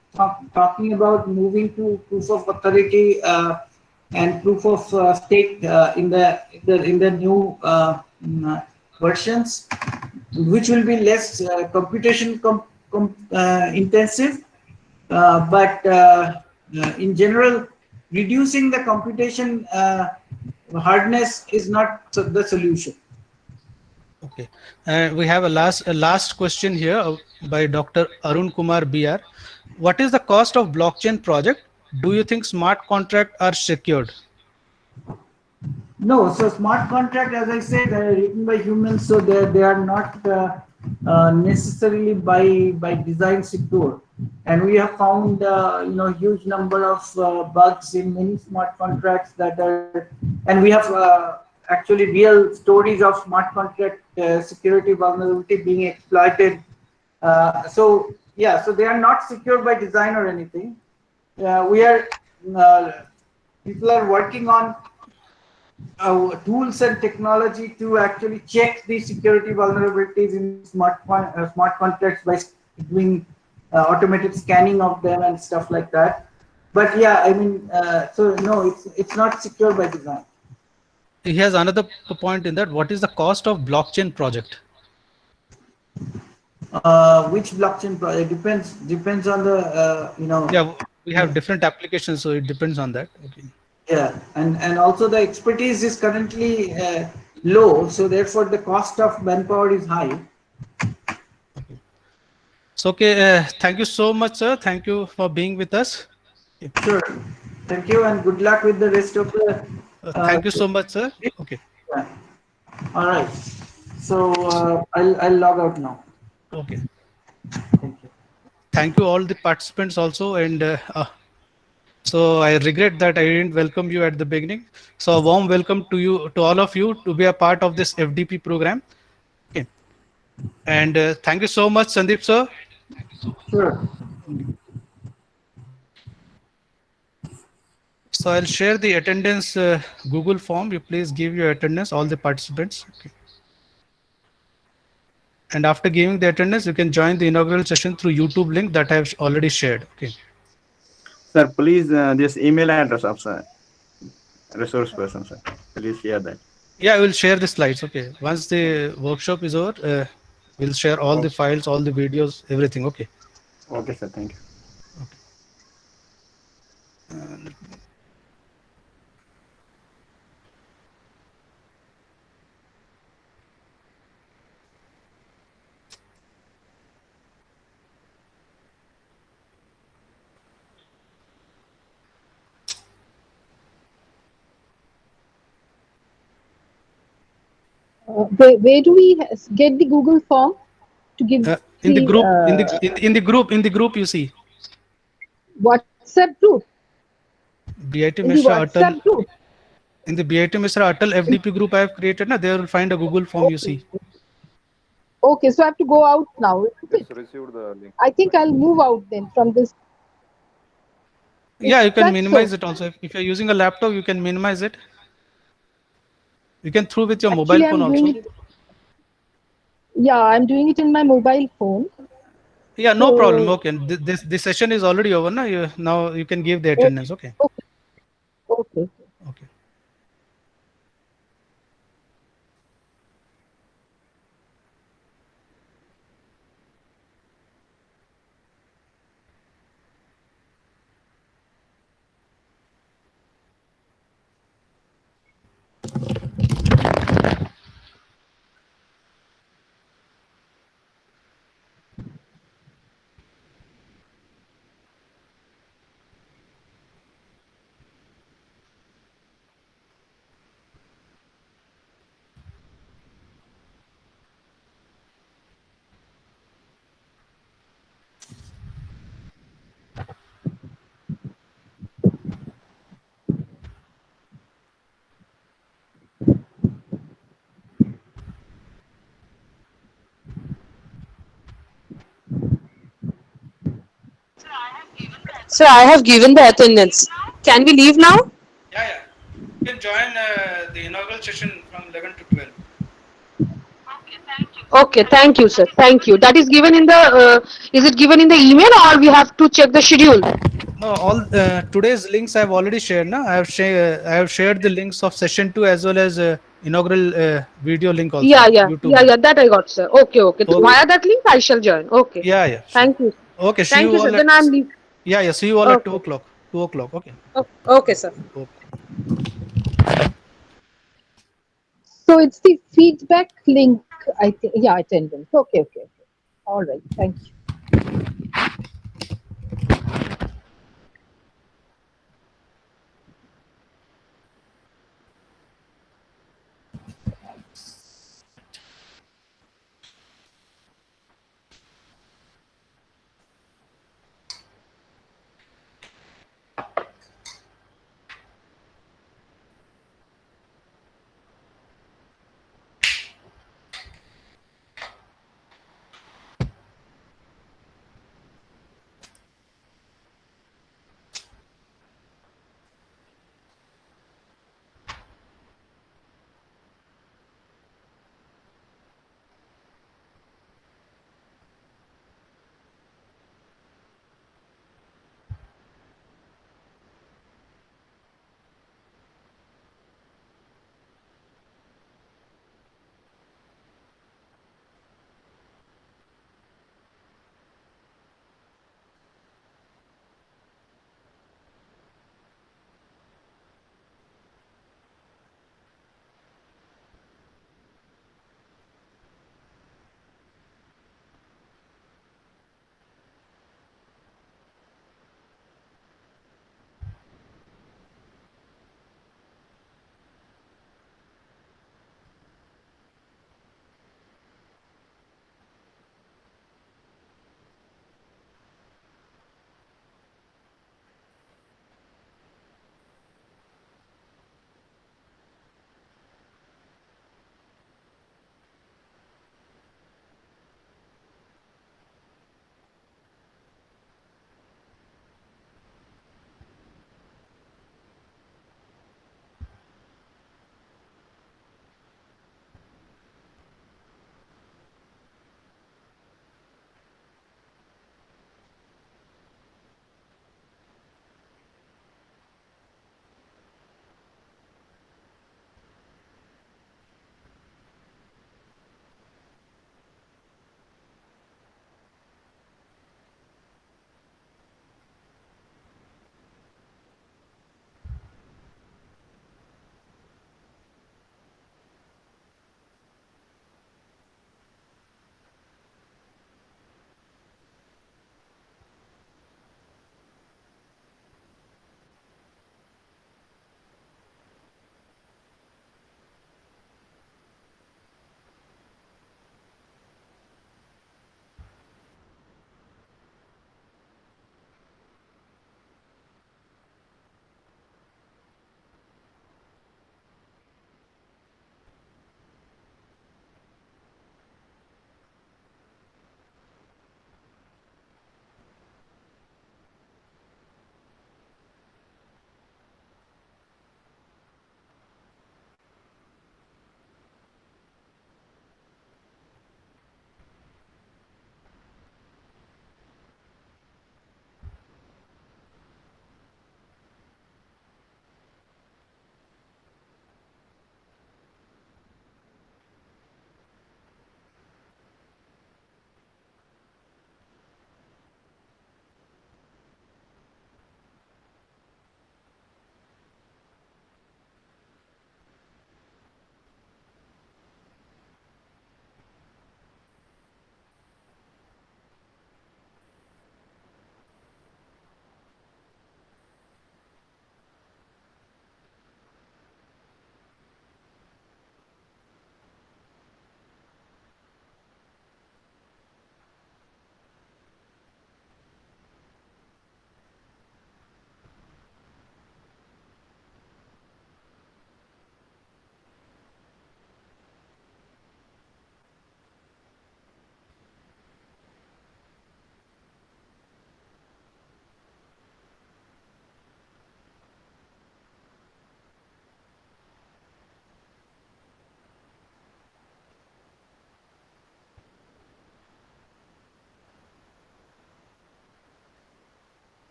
talking about moving to proof of authority and proof of stake in the new versions, which will be less computation intensive, but in general, reducing the computation hardness is not the solution. Okay. And we have a last question here by Dr. Arun Kumar BR. What is the cost of blockchain project? Do you think smart contract are secured? No, so smart contract, as I said, are written by humans, so they are not necessarily by design secure. And we have found huge number of bugs in many smart contracts that are, and we have actually real stories of smart contract security vulnerability being exploited. So yeah, so they are not secure by design or anything. We are uh, People are working on tools and technology to actually check the security vulnerabilities in smart contracts by doing automated scanning of them and stuff like that. But yeah, I mean, so no, it's not secure by design. He has another point in that. What is the cost of blockchain project? Which blockchain project depends on the Yeah, we have different applications, so it depends on that. Okay. yeah, and also the expertise is currently low, so therefore the cost of manpower is high. So, okay, thank you so much, sir. Thank you for being with us. Okay. Sure. Thank you and good luck with the rest of the. Uh, Thank you so much, sir. Okay. yeah. All right. So I'll log out now. Okay. Thank you. Thank you all the participants also. And so I regret that I didn't welcome you at the beginning. So a warm welcome to you, to all of you, to be a part of this FDP program. Okay. And thank you so much, Sandeep sir. Sure. So I'll share the attendance Google form. You please give your attendance, all the participants. Okay. And after giving the attendance, you can join the inaugural session through YouTube link that I have already shared. Okay. Sir, please, this email address of sir, resource person, sir. Please share that. Yeah, I will share the slides. Okay. Once the workshop is over, we'll share all the Okay, files, all the videos, everything. Okay. okay, sir. Thank you. Where do we get the Google form to give In the the group, in the group, you see WhatsApp group? BIT In the Mesra Atal. WhatsApp group? In the BIT Mesra Atal FDP group I have created, na, there will find a Google form. You Okay. see. Okay, so I have to go out now, isn't Just it? received the link. I think I'll move out then from this. Yeah, Is you can that minimize so? it also. If you're using a laptop, you can minimize it. You can through with your mobile Actually, phone I'm doing also. it. Yeah, I'm doing it in my mobile phone. Yeah, no problem. So, Okay, this session is already over. Na? Now you can give the okay, attendance. Okay. okay, okay. Okay. Sir, I have given the attendance. Can we leave now? Yeah, yeah. You can join the inaugural session from 11 to 12. Okay, thank you, sir. Thank you. That is given in the, is it given in the email or we have to check the schedule? No, all today's links I've already shared. Na, I have shared the links of session 2 as well as inaugural video link Yeah, also. yeah, YouTube yeah, link. yeah, that I got, sir. Okay, okay. Okay. Via that link, I shall join. Okay. Yeah, yeah, sure. Thank you. Okay, see Thank you you, sir. all at, Then I'm leave. yeah, yeah, see you all at 2 Okay. o'clock. 2 o'clock. Okay. Okay, sir. Okay. So it's the feedback link, I think. Yeah, attendance. Okay, okay, okay. All right. Thank you.